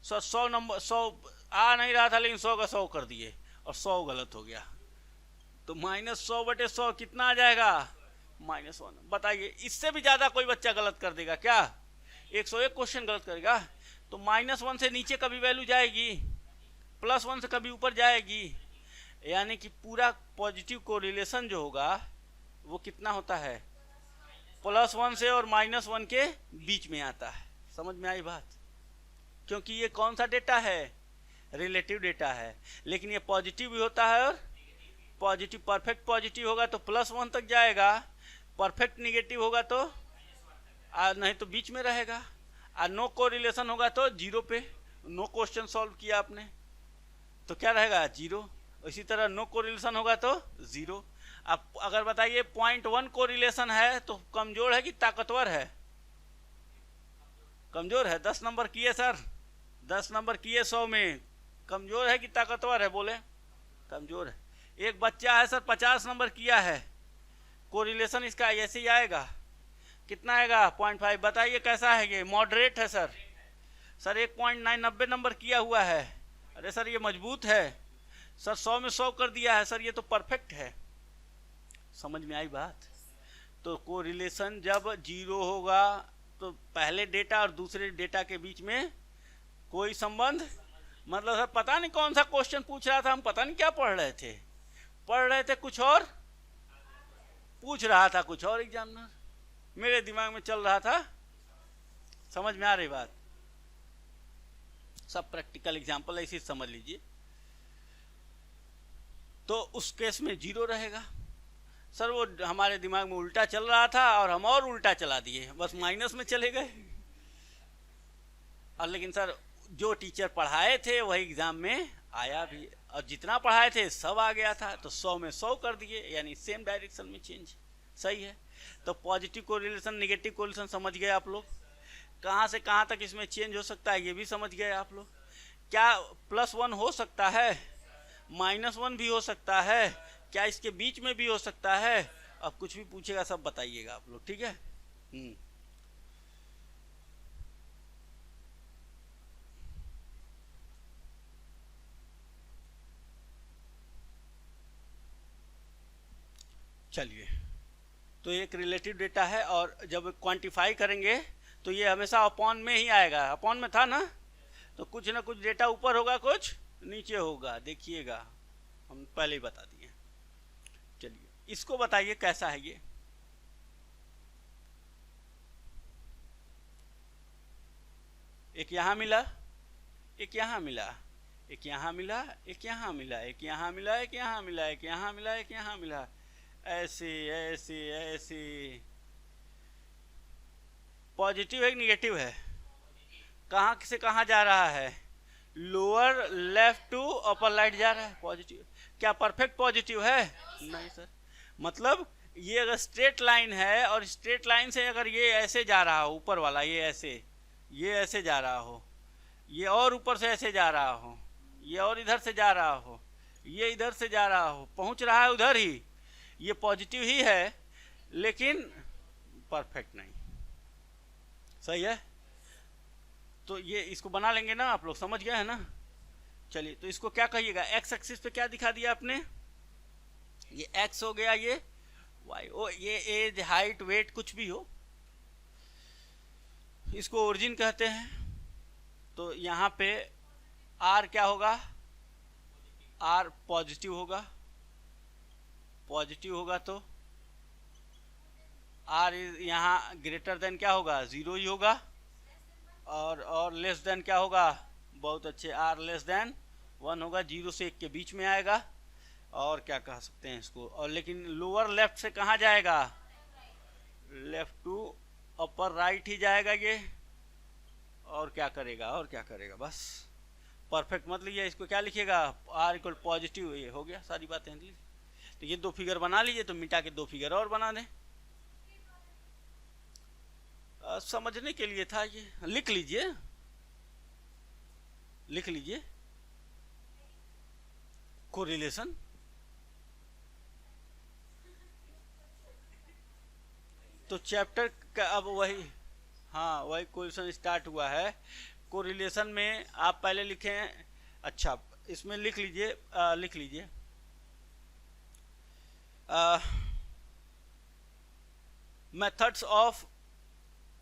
100 नंबर, 100 आ नहीं रहा था, लेकिन 100 का 100 कर दिए और 100 गलत हो गया, तो -100/100 कितना आ जाएगा, -1। बताइए इससे भी ज्यादा कोई बच्चा गलत कर देगा क्या, 101 क्वेश्चन गलत करेगा, तो -1 से नीचे कभी वैल्यू जाएगी, +1 से कभी ऊपर जाएगी, यानी कि पूरा पॉजिटिव कोरिलेशन जो होगा वो कितना होता है, +1 से और -1 के बीच में आता है। समझ में आई बात? क्योंकि ये कौन सा डेटा है, रिलेटिव डेटा है, लेकिन ये पॉजिटिव भी होता है, और पॉजिटिव परफेक्ट पॉजिटिव होगा तो +1 तक जाएगा, परफेक्ट निगेटिव होगा तो नहीं तो बीच में रहेगा, और नो कोरिलेशन होगा तो 0 पे। नो क्वेश्चन सॉल्व किया आपने तो क्या रहेगा, 0। इसी तरह नो कोरिलेशन होगा तो 0। अब अगर बताइए 0.1 कोरिलेशन है तो कमजोर है कि ताकतवर है, कमजोर है। 10 नंबर किए सर, 10 नंबर किए 100 में, कमजोर है कि ताकतवर है, बोले कमजोर है। एक बच्चा है सर 50 नंबर किया है, कोरिलेशन इसका ऐसे ही आएगा, कितना आएगा, 0.5। बताइए कैसा है ये, मॉडरेट है सर। सर 1.9 नंबर किया हुआ है, अरे सर ये मजबूत है सर, 100 में 100 कर दिया है सर, ये तो परफेक्ट है। समझ में आई बात? तो कोरिलेशन जब 0 होगा तो पहले डेटा और दूसरे डेटा के बीच में कोई संबंध, मतलब सर पता नहीं कौन सा क्वेश्चन पूछ रहा था, हम पता नहीं क्या पढ़ रहे थे कुछ और, पूछ रहा था कुछ और एग्जामिनर, मेरे दिमाग में चल रहा था। समझ में आ रही बात? सब प्रैक्टिकल एग्जाम्पल ऐसे समझ लीजिए। तो उस केस में 0 रहेगा। सर वो हमारे दिमाग में उल्टा चल रहा था और हम और उल्टा चला दिए, बस माइनस में चले गए। और लेकिन सर जो टीचर पढ़ाए थे वही एग्जाम में आया भी, और जितना पढ़ाए थे सब आ गया था, तो 100 में 100 कर दिए, यानी सेम डायरेक्शन में चेंज। सही है। तो पॉजिटिव कोरिलेशन नेगेटिव कोरिलेशन समझ गए आप लोग। कहाँ से कहाँ तक इसमें चेंज हो सकता है ये भी समझ गए आप लोग। क्या +1 हो सकता है, -1 भी हो सकता है, क्या इसके बीच में भी हो सकता है। अब कुछ भी पूछेगा सब बताइएगा आप लोग, ठीक है। चलिए, तो एक रिलेटिव डेटा है, और जब क्वांटिफाई करेंगे तो ये हमेशा अपॉन में ही आएगा। अपॉन में था ना, तो कुछ ना कुछ डेटा ऊपर होगा, कुछ नीचे होगा, देखिएगा, हम पहले ही बता दिए। चलिए इसको बताइए कैसा है ये। एक यहाँ मिला, एक यहाँ मिला, एक यहाँ मिला, एक यहाँ मिला, एक यहाँ मिला, एक यहाँ मिला, एक यहाँ मिला, एक यहाँ मिला, ऐसे ऐसे ऐसे। पॉजिटिव है कि निगेटिव है? कहाँ से कहाँ जा रहा है? Lower left to upper right जा रहा है, पॉजिटिव। क्या परफेक्ट पॉजिटिव है? नहीं सर। मतलब ये अगर स्ट्रेट लाइन है और स्ट्रेट लाइन से अगर ये ऐसे जा रहा हो, ऊपर वाला ये ऐसे जा रहा हो, ये और ऊपर से ऐसे जा रहा हो, ये और इधर से जा रहा हो, ये इधर से जा रहा हो, पहुंच रहा है उधर ही, ये पॉजिटिव ही है लेकिन परफेक्ट नहीं। सही है। तो ये इसको बना लेंगे ना, आप लोग समझ गए हैं ना। चलिए तो इसको क्या कहिएगा, एक्स एक्सिस पे क्या दिखा दिया आपने, ये एक्स हो गया, ये वाई, ओ ये एज हाइट वेट कुछ भी हो, इसको ओरिजिन कहते हैं। तो यहाँ पे आर क्या होगा, आर पॉजिटिव होगा, पॉजिटिव होगा तो आर यहाँ ग्रेटर देन क्या होगा, 0 ही होगा, और लेस देन क्या होगा, बहुत अच्छे, आर लेस देन 1 होगा, 0 से 1 के बीच में आएगा। और क्या कह सकते हैं इसको, और लेकिन लोअर लेफ्ट से कहाँ जाएगा, लेफ्ट टू अपर राइट ही जाएगा ये। और क्या करेगा, और क्या करेगा, बस परफेक्ट मत लीजिए, इसको क्या लिखिएगा, आर इक्वल पॉजिटिव, ये हो गया सारी बातें। तो ये 2 फिगर बना लीजिए, तो मिटा के 2 फिगर और बना दें। समझने के लिए था ये, लिख लीजिए, लिख लीजिए कोरिलेशन। तो चैप्टर का अब वही, हाँ वही कोरिलेशन स्टार्ट हुआ है। कोरिलेशन में आप पहले लिखें, अच्छा इसमें लिख लीजिए, लिख लीजिए मेथड्स ऑफ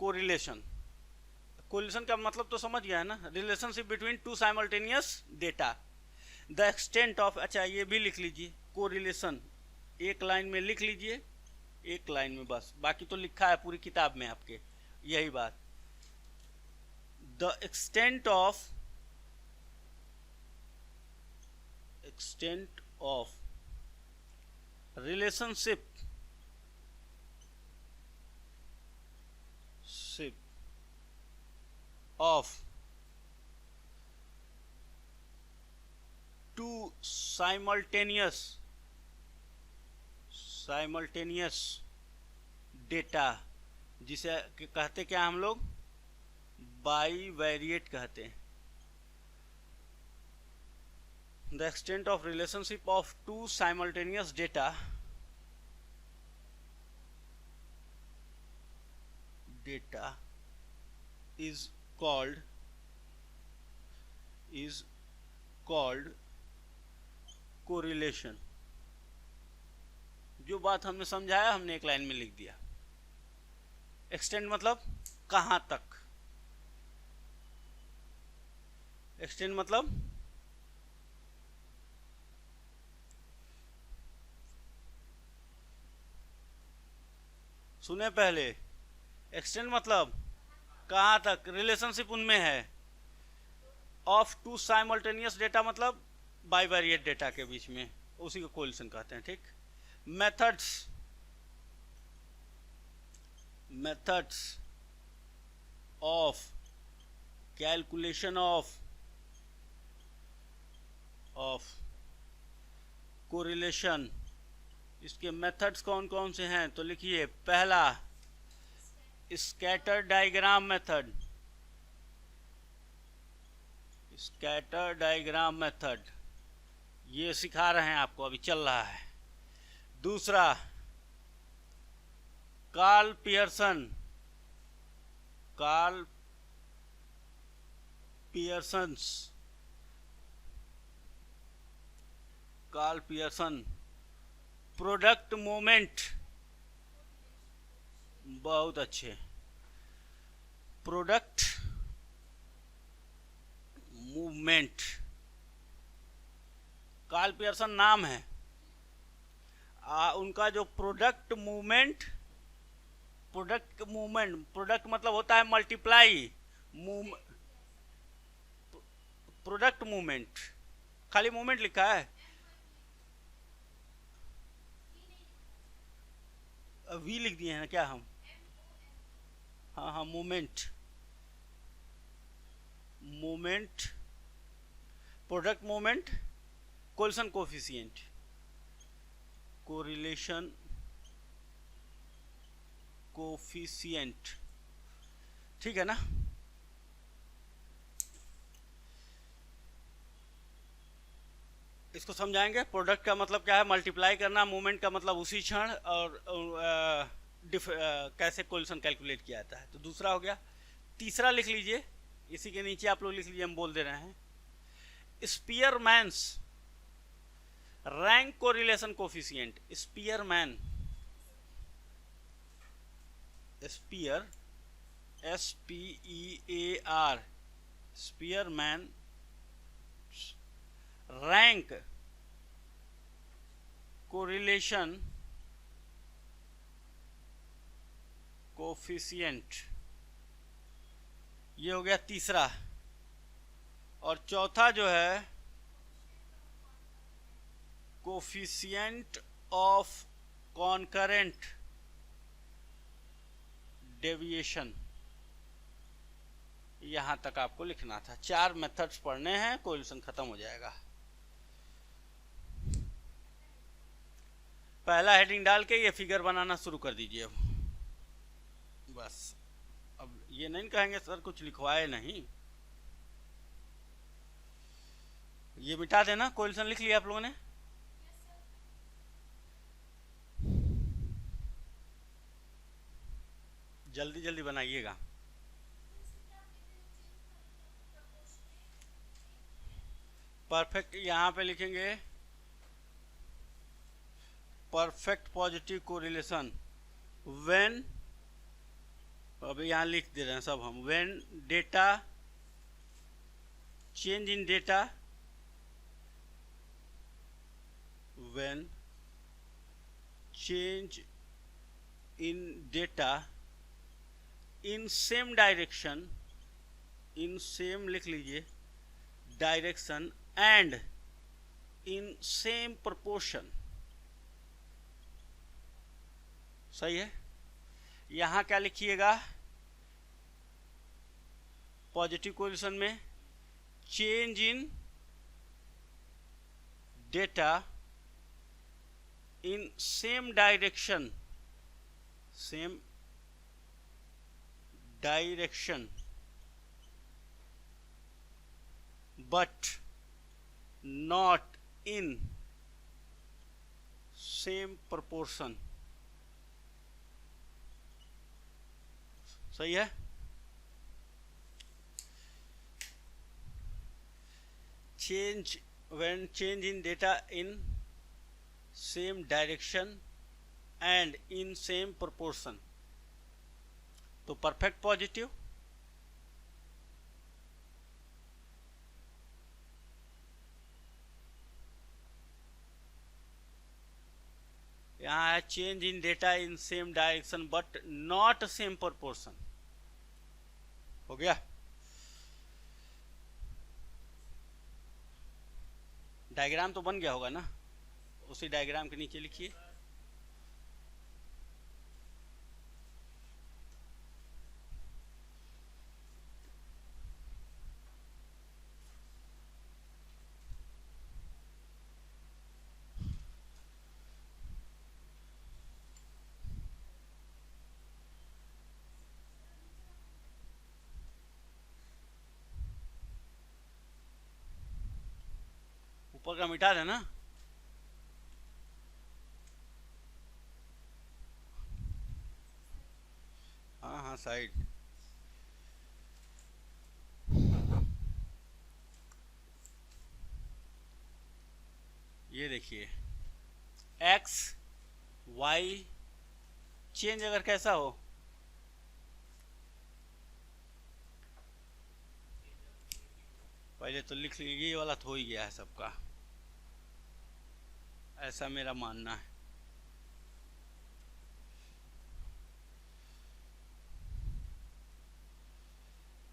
कोरिलेशन। कोरिलेशन का मतलब तो समझ गया है ना, relationship between 2 simultaneous data, the extent of, अच्छा ये भी लिख लीजिए कोरिलेशन, एक लाइन में लिख लीजिए, एक लाइन में बस, बाकी तो लिखा है पूरी किताब में आपके, यही बात। The extent of relationship of 2 simultaneous data, जिसे कहते क्या हम लोग, बाईवेरिएट कहते हैं। The extent of relationship of 2 simultaneous data is called correlation। जो बात हमने समझाया हमने एक लाइन में लिख दिया। एक्सटेंड मतलब कहां तक, एक्सटेंड मतलब सुने पहले, एक्सटेंड मतलब कहां तक, रिलेशनशिप उनमें है, ऑफ टू साइमल्टेनियस डेटा मतलब बाइवेरिएट डेटा के बीच में, उसी को कोलिशन कहते हैं। ठीक। Methods of calculation of correlation, इसके मेथड्स कौन कौन से हैं? तो लिखिए, पहला scatter diagram method, scatter diagram method ये सिखा रहे हैं आपको, अभी चल रहा है। दूसरा कार्ल पियर्सन प्रोडक्ट मूवमेंट, बहुत अच्छे, प्रोडक्ट मूवमेंट, कार्ल पियर्सन नाम है। उनका जो प्रोडक्ट मूवमेंट प्रोडक्ट मतलब होता है मल्टीप्लाई, प्रोडक्ट मूवमेंट, खाली मूवमेंट लिखा है, वी लिख दिए हैं ना क्या हम? हाँ, movement, product movement, collision coefficient, correlation coefficient, ठीक है ना? इसको समझाएंगे। प्रोडक्ट का मतलब क्या है? मल्टीप्लाई करना। मूवमेंट का मतलब उसी क्षण, और कैसे कोलिशन कैलकुलेट किया जाता है। तो दूसरा हो गया। तीसरा लिख लीजिए, इसी के नीचे आप लोग लिख लीजिए, हम बोल दे रहे हैं, Spearman's rank correlation coefficient. Spearman, spear, SPEAR, Spearman rank correlation coefficient, ये हो गया तीसरा। और चौथा जो है कोफिशिएंट ऑफ कॉन्करेंट डेविएशन, यहां तक आपको लिखना था। 4 मेथड्स पढ़ने हैं, कोरिलेशन खत्म हो जाएगा। पहला हेडिंग डाल के ये फिगर बनाना शुरू कर दीजिए। अब बस, अब ये नहीं कहेंगे सर कुछ लिखवाए नहीं, ये मिटा देना। कोरिलेशन लिख लिया आप लोगों ने? जल्दी जल्दी बनाइएगा। परफेक्ट, यहाँ पे लिखेंगे परफेक्ट पॉजिटिव कोरिलेशन व्हेन, अभी यहाँ लिख दे रहे हैं सब हम, when data change in data, when change in data in same direction, in same लिख लीजिए direction, and in same proportion. सही है? यहां क्या लिखिएगा? पॉजिटिव कोरिलेशन में change in data in same direction, but not in same proportion। सही है? when change in data in same direction and in same proportion, तो परफेक्ट पॉजिटिव, यहाँ है change in data in same direction but not same proportion. हो गया? Diagram तो बन गया होगा ना, उसी डायग्राम के नीचे लिखिए। ऊपर का मिटा देना। हाँ हाँ साइड। ये देखिए एक्स वाई चेंज अगर कैसा हो, पहले तो लिख लीजिए, ये वाला तो हो ही गया है सबका, ऐसा मेरा मानना है।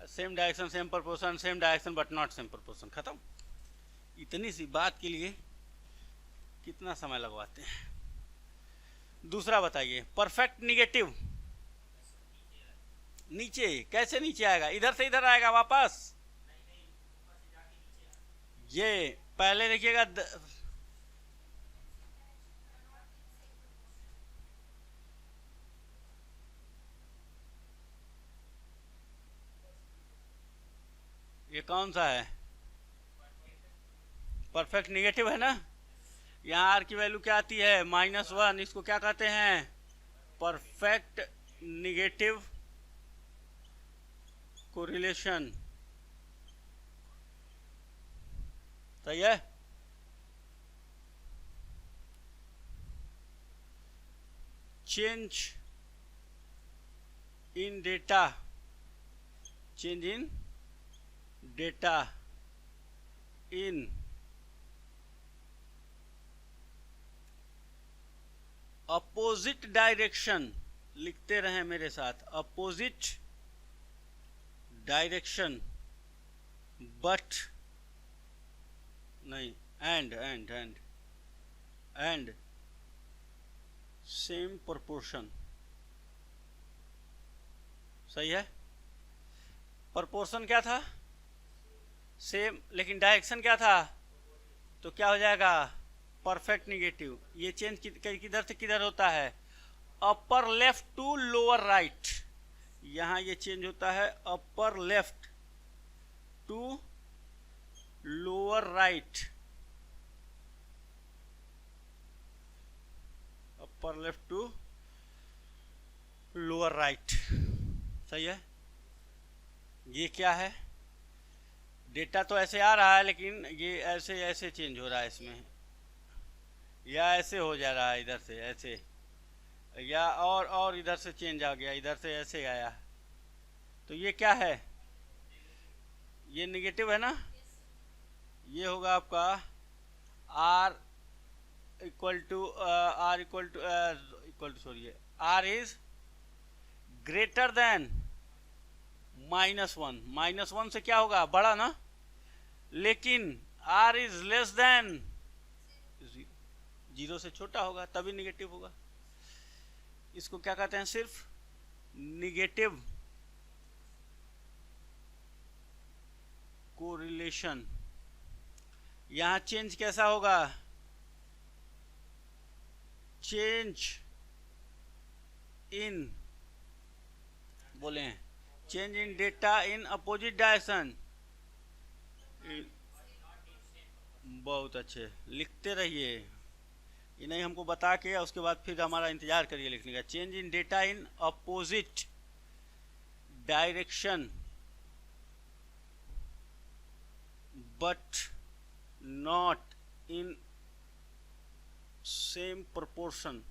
Same direction same proportion, same direction but not same proportion, खत्म। इतनी सी बात के लिए कितना समय लगवाते हैं। दूसरा बताइए, परफेक्ट निगेटिव नीचे कैसे नीचे आएगा? इधर से इधर आएगा वापस। ये पहले देखिएगा, ये कौन सा है? परफेक्ट निगेटिव है ना। यहाँ आर की वैल्यू क्या आती है? -1। इसको क्या कहते हैं? Perfect negative correlation. सही है। Change in data, change in data in opposite direction, लिखते रहे मेरे साथ, अपोजिट डायरेक्शन बट नहीं, एंड सेम प्रोपोर्शन। सही है। प्रोपोर्शन क्या था? सेम, लेकिन डायरेक्शन क्या था? तो क्या हो जाएगा? Perfect negative. ये चेंज किधर से किधर होता है? Upper left to lower right. यहां ये चेंज होता है upper left to lower right, upper left to lower right. सही है। ये क्या है? डेटा तो ऐसे आ रहा है, लेकिन ये ऐसे ऐसे चेंज हो रहा है इसमें, या ऐसे हो जा रहा है इधर से ऐसे, या और इधर से चेंज आ गया, इधर से ऐसे आया। तो ये क्या है? ये निगेटिव है ना। ये होगा आपका r equal to sorry, r is greater than -1। -1 से क्या होगा? बड़ा ना। लेकिन आर इज लेस देन 0 से छोटा होगा, तभी निगेटिव होगा। इसको क्या कहते हैं? सिर्फ निगेटिव कोरिलेशन। यहां चेंज कैसा होगा? चेंज इन, बोले change in data in opposite direction. बहुत अच्छे, लिखते रहिए। ये नहीं हमको बता के उसके बाद फिर हमारा इंतजार करिए लिखने का। Change in data in opposite direction but not in same proportion.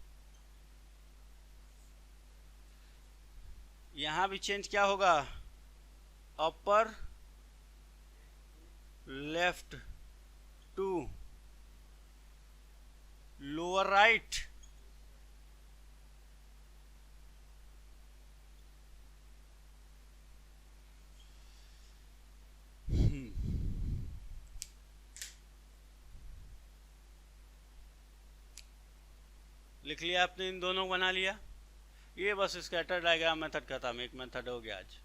यहां भी चेंज क्या होगा? Upper left to lower right. लिख लिया आपने, इन दोनों को बना लिया। ये बस स्कैटर डायग्राम मेथड का था, एक मेथड हो गया आज,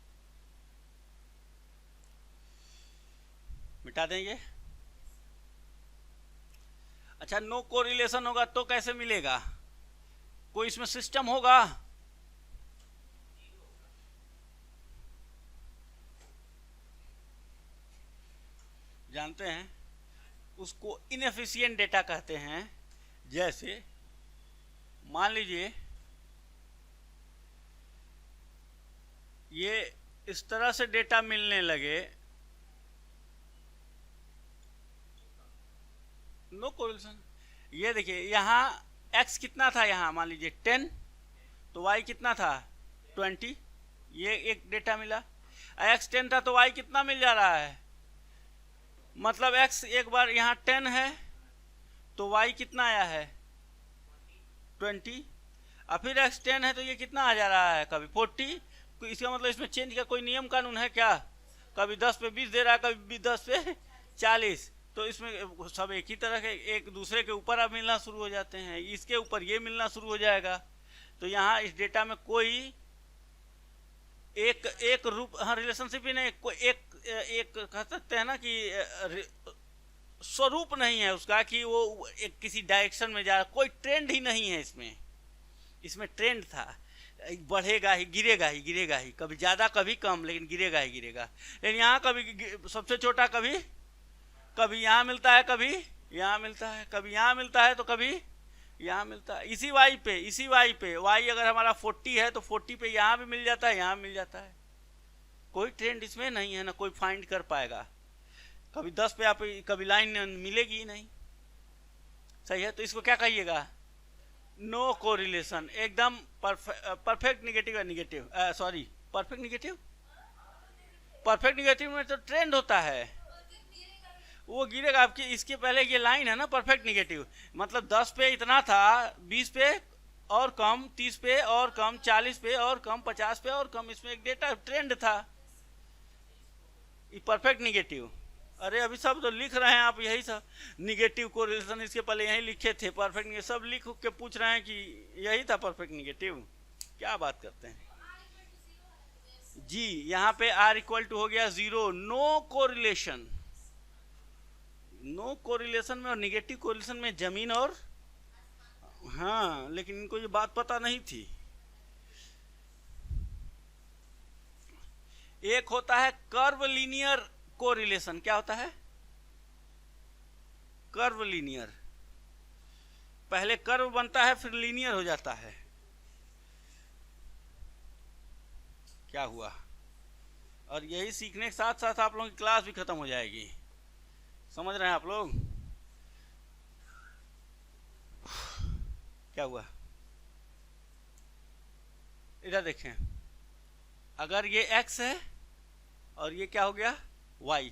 मिटा देंगे। अच्छा, नो कोरिलेशन होगा तो कैसे मिलेगा? कोई इसमें सिस्टम होगा? जानते हैं उसको इनएफिशिएंट डेटा कहते हैं। जैसे मान लीजिए ये इस तरह से डेटा मिलने लगे, नो कोरिलेशन। ये देखिए यहाँ x कितना था, यहाँ मान लीजिए 10, तो y कितना था 20, ये एक डेटा मिला। x 10 था तो y कितना मिल जा रहा है, मतलब x एक बार यहाँ 10 है तो y कितना आया है 20, और फिर x 10 है तो ये कितना आ जा रहा है कभी 40। इसका मतलब इसमें चेंज का कोई नियम कानून है क्या? कभी 10 पे 20 दे रहा है, कभी 10 पे 40, तो इसमें सब एक ही तरह के एक दूसरे के ऊपर अब मिलना शुरू हो जाते हैं, इसके ऊपर ये मिलना शुरू हो जाएगा। तो यहाँ इस डेटा में कोई एक रूप, हाँ रिलेशनशिप ही नहीं, कोई एक कह सकते हैं ना कि स्वरूप नहीं है उसका कि वो एक किसी डायरेक्शन में जा रहा, कोई ट्रेंड ही नहीं है इसमें। इसमें ट्रेंड था, बढ़ेगा ही गिरेगा ही गिरेगा ही, कभी ज़्यादा कभी कम, लेकिन गिरेगा ही गिरेगा। लेकिन यहाँ कभी सबसे छोटा कभी यहाँ मिलता है, कभी यहाँ मिलता है, कभी यहाँ मिलता है, तो कभी यहाँ मिलता है। इसी वाई पे वाई अगर हमारा 40 है तो 40 पे यहाँ भी मिल जाता है, यहाँ मिल जाता है। कोई ट्रेंड इसमें नहीं है, ना कोई फाइंड कर पाएगा। कभी 10 पे आप कभी लाइन मिलेगी ही नहीं, सही है। तो इसको क्या कहिएगा? नो कोरिलेशन, एकदम perfect negative, sorry perfect negative में तो ट्रेंड होता है, वो गिरेगा आपकी। इसके पहले ये लाइन है ना परफेक्ट निगेटिव, मतलब 10 पे इतना था, 20 पे और कम, 30 पे और कम, 40 पे और कम, 50 पे और कम, इसमें एक डेटा ट्रेंड था, ये परफेक्ट निगेटिव। अरे अभी सब तो लिख रहे हैं आप, यही सब निगेटिव कोरिलेशन इसके पहले यही लिखे थे, परफेक्ट निगेटिव सब लिख के पूछ रहे हैं कि यही था परफेक्ट निगेटिव। क्या बात करते हैं जी। यहाँ पे r इक्वल टू हो गया 0, नो कोरिलेशन। नो कोरिलेशन में और निगेटिव कोरिलेशन में जमीन और, हाँ, लेकिन इनको ये बात पता नहीं थी। एक होता है कर्व लीनियर कोरिलेशन। क्या होता है? कर्व लीनियर, पहले कर्व बनता है फिर लीनियर हो जाता है। क्या हुआ? और यही सीखने के साथ साथ आप लोगों की क्लास भी खत्म हो जाएगी, समझ रहे हैं आप लोग? क्या हुआ? इधर देखें, अगर ये x है और ये क्या हो गया y,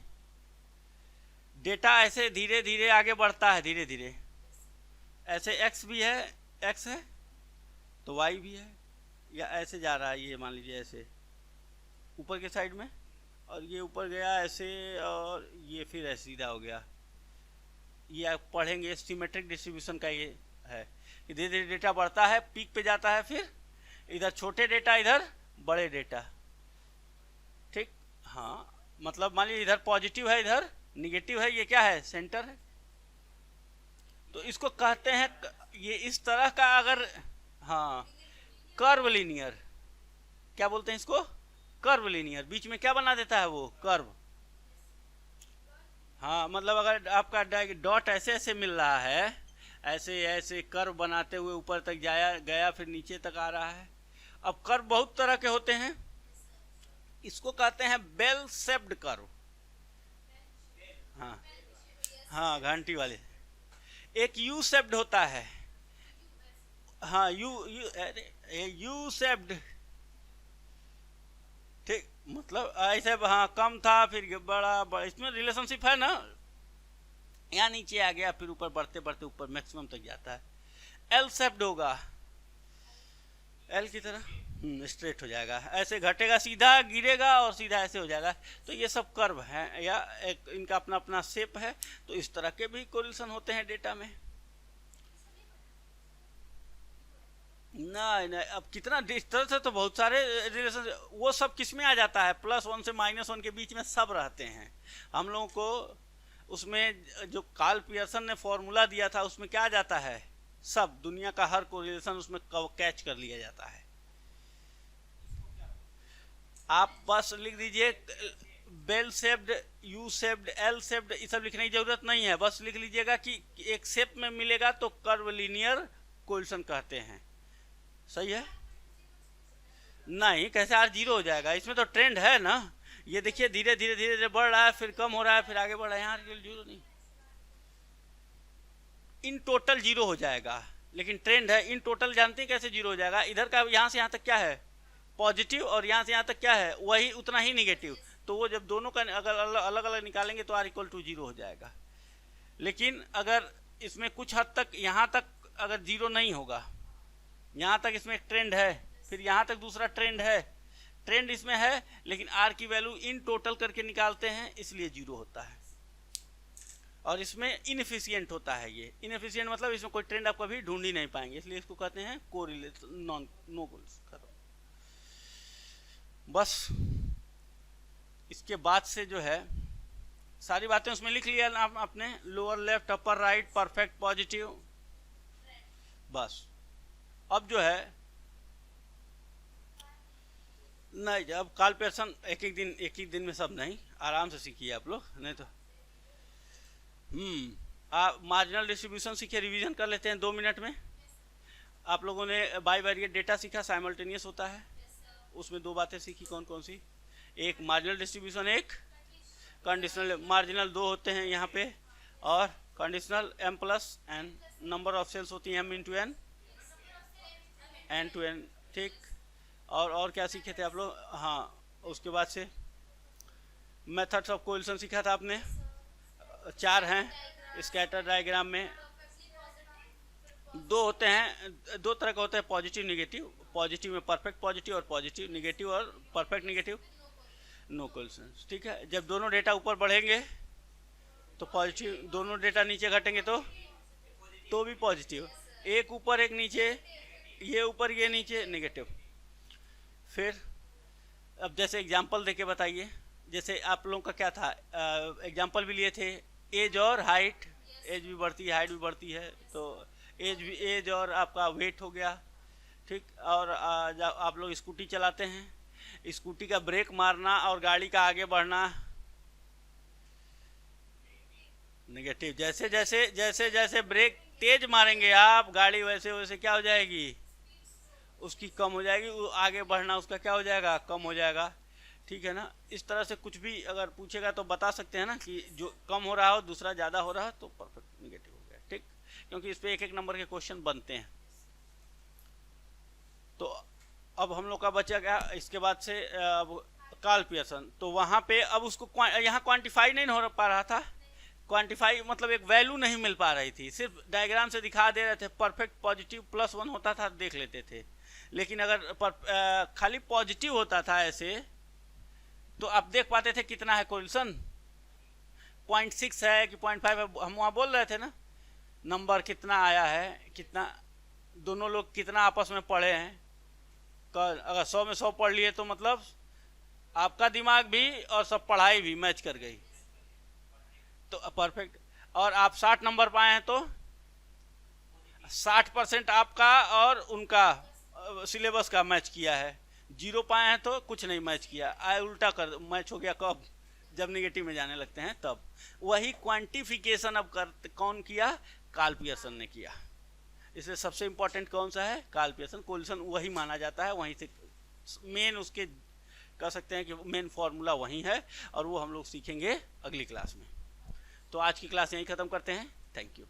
डेटा ऐसे धीरे धीरे आगे बढ़ता है, धीरे धीरे ऐसे x भी है, x है तो y भी है, या ऐसे जा रहा है, ये मान लीजिए ऐसे ऊपर के साइड में, और ये ऊपर गया ऐसे, और ये फिर ऐसे सीधा हो गया। ये आप पढ़ेंगे सिमेट्रिक डिस्ट्रीब्यूशन का, ये है कि धीरे धीरे डेटा बढ़ता है, पीक पे जाता है, फिर इधर छोटे डेटा, इधर बड़े डेटा, ठीक। हाँ, मतलब मान लीजिए इधर पॉजिटिव है, इधर निगेटिव है, ये क्या है? सेंटर है। तो इसको कहते हैं, ये इस तरह का अगर, हाँ, कर्व लीनियर। क्या बोलते हैं इसको? Curve linear. बीच में क्या बना देता है वो? कर्व। हाँ, मतलब अगर आपका डॉट ऐसे ऐसे मिल रहा है, ऐसे ऐसे कर्व बनाते हुए ऊपर तक गया फिर नीचे तक आ रहा है। अब कर्व बहुत तरह के होते हैं, इसको कहते हैं बेल शेप्ड कर्व। हाँ हाँ, घंटी वाले। एक यू शेप्ड होता है, हाँ, यू शेप्ड, ठीक, मतलब ऐसे, हाँ, कम था फिर बड़ा, इसमें रिलेशनशिप है ना, यहाँ नीचे आ गया फिर ऊपर बढ़ते बढ़ते ऊपर मैक्सिमम तक जाता है। एल शेप्ड होगा, एल की तरह स्ट्रेट हो जाएगा, ऐसे घटेगा, सीधा गिरेगा और सीधा ऐसे हो जाएगा। तो ये सब कर्व हैं, या एक इनका अपना अपना शेप है। तो इस तरह के भी कोरिलेशन होते हैं डेटा में। नहीं नहीं, अब कितना इस तरह से तो बहुत सारे रिलेशन, वो सब किस में आ जाता है, +1 से -1 के बीच में सब रहते हैं। हम लोगों को उसमें जो कार्ल पियर्सन ने फॉर्मूला दिया था उसमें क्या आ जाता है, सब दुनिया का हर कोरिलेशन उसमें कैच कर लिया जाता है। आप बस लिख दीजिए bell shaped, U shaped, L shaped, ये सब लिखने की जरूरत नहीं है। बस लिख लीजिएगा कि एक शेप में मिलेगा तो कर्व लीनियर कोरिलेशन कहते हैं। सही है? नहीं, कैसे R 0 हो जाएगा, इसमें तो ट्रेंड है ना। ये देखिए धीरे धीरे धीरे धीरे बढ़ रहा है, फिर कम हो रहा है, फिर आगे बढ़ रहा है, यहाँ जीरो नहीं, इन टोटल 0 हो जाएगा। लेकिन ट्रेंड है, इन टोटल जानते हैं कैसे 0 हो जाएगा, इधर का यहाँ से यहाँ तक क्या है पॉजिटिव, और यहाँ से यहाँ तक क्या है वही उतना ही निगेटिव। तो वो जब दोनों का अगर अलग अलग निकालेंगे तो R = 0 हो जाएगा। लेकिन अगर इसमें कुछ हद तक यहाँ तक अगर 0 नहीं होगा, यहाँ तक इसमें एक ट्रेंड है, फिर यहाँ तक दूसरा ट्रेंड है, ट्रेंड इसमें है, लेकिन R की वैल्यू इन टोटल करके निकालते हैं इसलिए 0 होता है। और इसमें इनएफिशिएंट होता है। ये इनएफिशिएंट मतलब इसमें कोई ट्रेंड आप कभी ढूंढ ही नहीं पाएंगे, इसलिए इसको कहते हैं कोरिलेशन, नो कोरिलेशन। बस इसके बाद से जो है सारी बातें उसमें लिख लिया आपने, lower left, upper right, perfect, positive. बस अब जो है नहीं, अब कार्ल पियर्सन एक एक दिन में सब नहीं, आराम से सीखिए आप लोग, नहीं तो आप मार्जिनल डिस्ट्रीब्यूशन सीखे, रिवीजन कर लेते हैं 2 मिनट में। आप लोगों ने बाईवेरिएट डेटा सीखा, साइमल्टेनियस होता है, उसमें 2 बातें सीखी, कौन कौन सी, एक मार्जिनल डिस्ट्रीब्यूशन, एक कंडीशनल। मार्जिनल 2 होते हैं यहाँ पे, और conditional m+n, number of sales होती हैं m × n, n to n, ठीक। और क्या सीखे थे आप लोग, हाँ उसके बाद से मेथड्स ऑफ कोरिलेशन सीखा था आपने, 4 हैं स्कैटर डायग्राम में। 2 होते हैं, 2 तरह का होता है, पॉजिटिव निगेटिव। पॉजिटिव में परफेक्ट पॉजिटिव, और पॉजिटिव निगेटिव और परफेक्ट निगेटिव, नो कोरिलेशन, ठीक है। जब दोनों डेटा ऊपर बढ़ेंगे तो पॉजिटिव, दोनों डेटा नीचे घटेंगे तो भी पॉजिटिव, एक ऊपर एक नीचे, ये ऊपर ये नीचे, निगेटिव। फिर अब जैसे एग्जाम्पल देके बताइए, जैसे आप लोगों का क्या था, एग्जाम्पल भी लिए थे, एज और हाइट, एज भी बढ़ती है हाइट भी बढ़ती है, तो एज और आपका वेट हो गया, ठीक। और जब आप लोग स्कूटी चलाते हैं, स्कूटी का ब्रेक मारना और गाड़ी का आगे बढ़ना, नेगेटिव। जैसे जैसे जैसे जैसे ब्रेक तेज मारेंगे आप, गाड़ी वैसे वैसे क्या हो जाएगी, उसकी कम हो जाएगी, वो आगे बढ़ना उसका क्या हो जाएगा, कम हो जाएगा, ठीक है ना। इस तरह से कुछ भी अगर पूछेगा तो बता सकते हैं ना कि जो कम हो रहा हो, दूसरा ज़्यादा हो रहा है तो परफेक्ट निगेटिव हो गया, ठीक। क्योंकि इस पे एक नंबर के क्वेश्चन बनते हैं। तो अब हम लोग का बचा गया इसके बाद से कार्ल पियर्सन, तो वहाँ पे अब उसको यहाँ क्वान्टिफाई नहीं हो पा रहा था, क्वान्टिफाई मतलब एक वैल्यू नहीं मिल पा रही थी, सिर्फ डायग्राम से दिखा दे रहे थे, परफेक्ट पॉजिटिव +1 होता था देख लेते थे। लेकिन अगर खाली पॉजिटिव होता था ऐसे तो आप देख पाते थे कितना है कोरिलेशन, 0.6 है कि 0.5 है, हम वहाँ बोल रहे थे ना नंबर कितना आया है, कितना दोनों लोग कितना आपस में पढ़े हैं। अगर 100 में 100 पढ़ लिए तो मतलब आपका दिमाग भी और सब पढ़ाई भी मैच कर गई, तो परफेक्ट। और आप 60 नंबर पाए हैं तो 60% आपका और उनका सिलेबस का मैच किया है, 0 पाए हैं तो कुछ नहीं मैच किया, आए उल्टा कर मैच हो गया, कब, जब निगेटिव में जाने लगते हैं तब। वही क्वांटिफिकेशन अब कौन किया, कार्ल पियर्सन ने किया। इसलिए सबसे इंपॉर्टेंट कौन सा है, कार्ल पियर्सन। कोरिलेशन वही माना जाता है, वहीं से मेन उसके कह सकते हैं कि मेन फॉर्मूला वही है, और वो हम लोग सीखेंगे अगली क्लास में। तो आज की क्लास यहीं ख़त्म करते हैं, थैंक यू।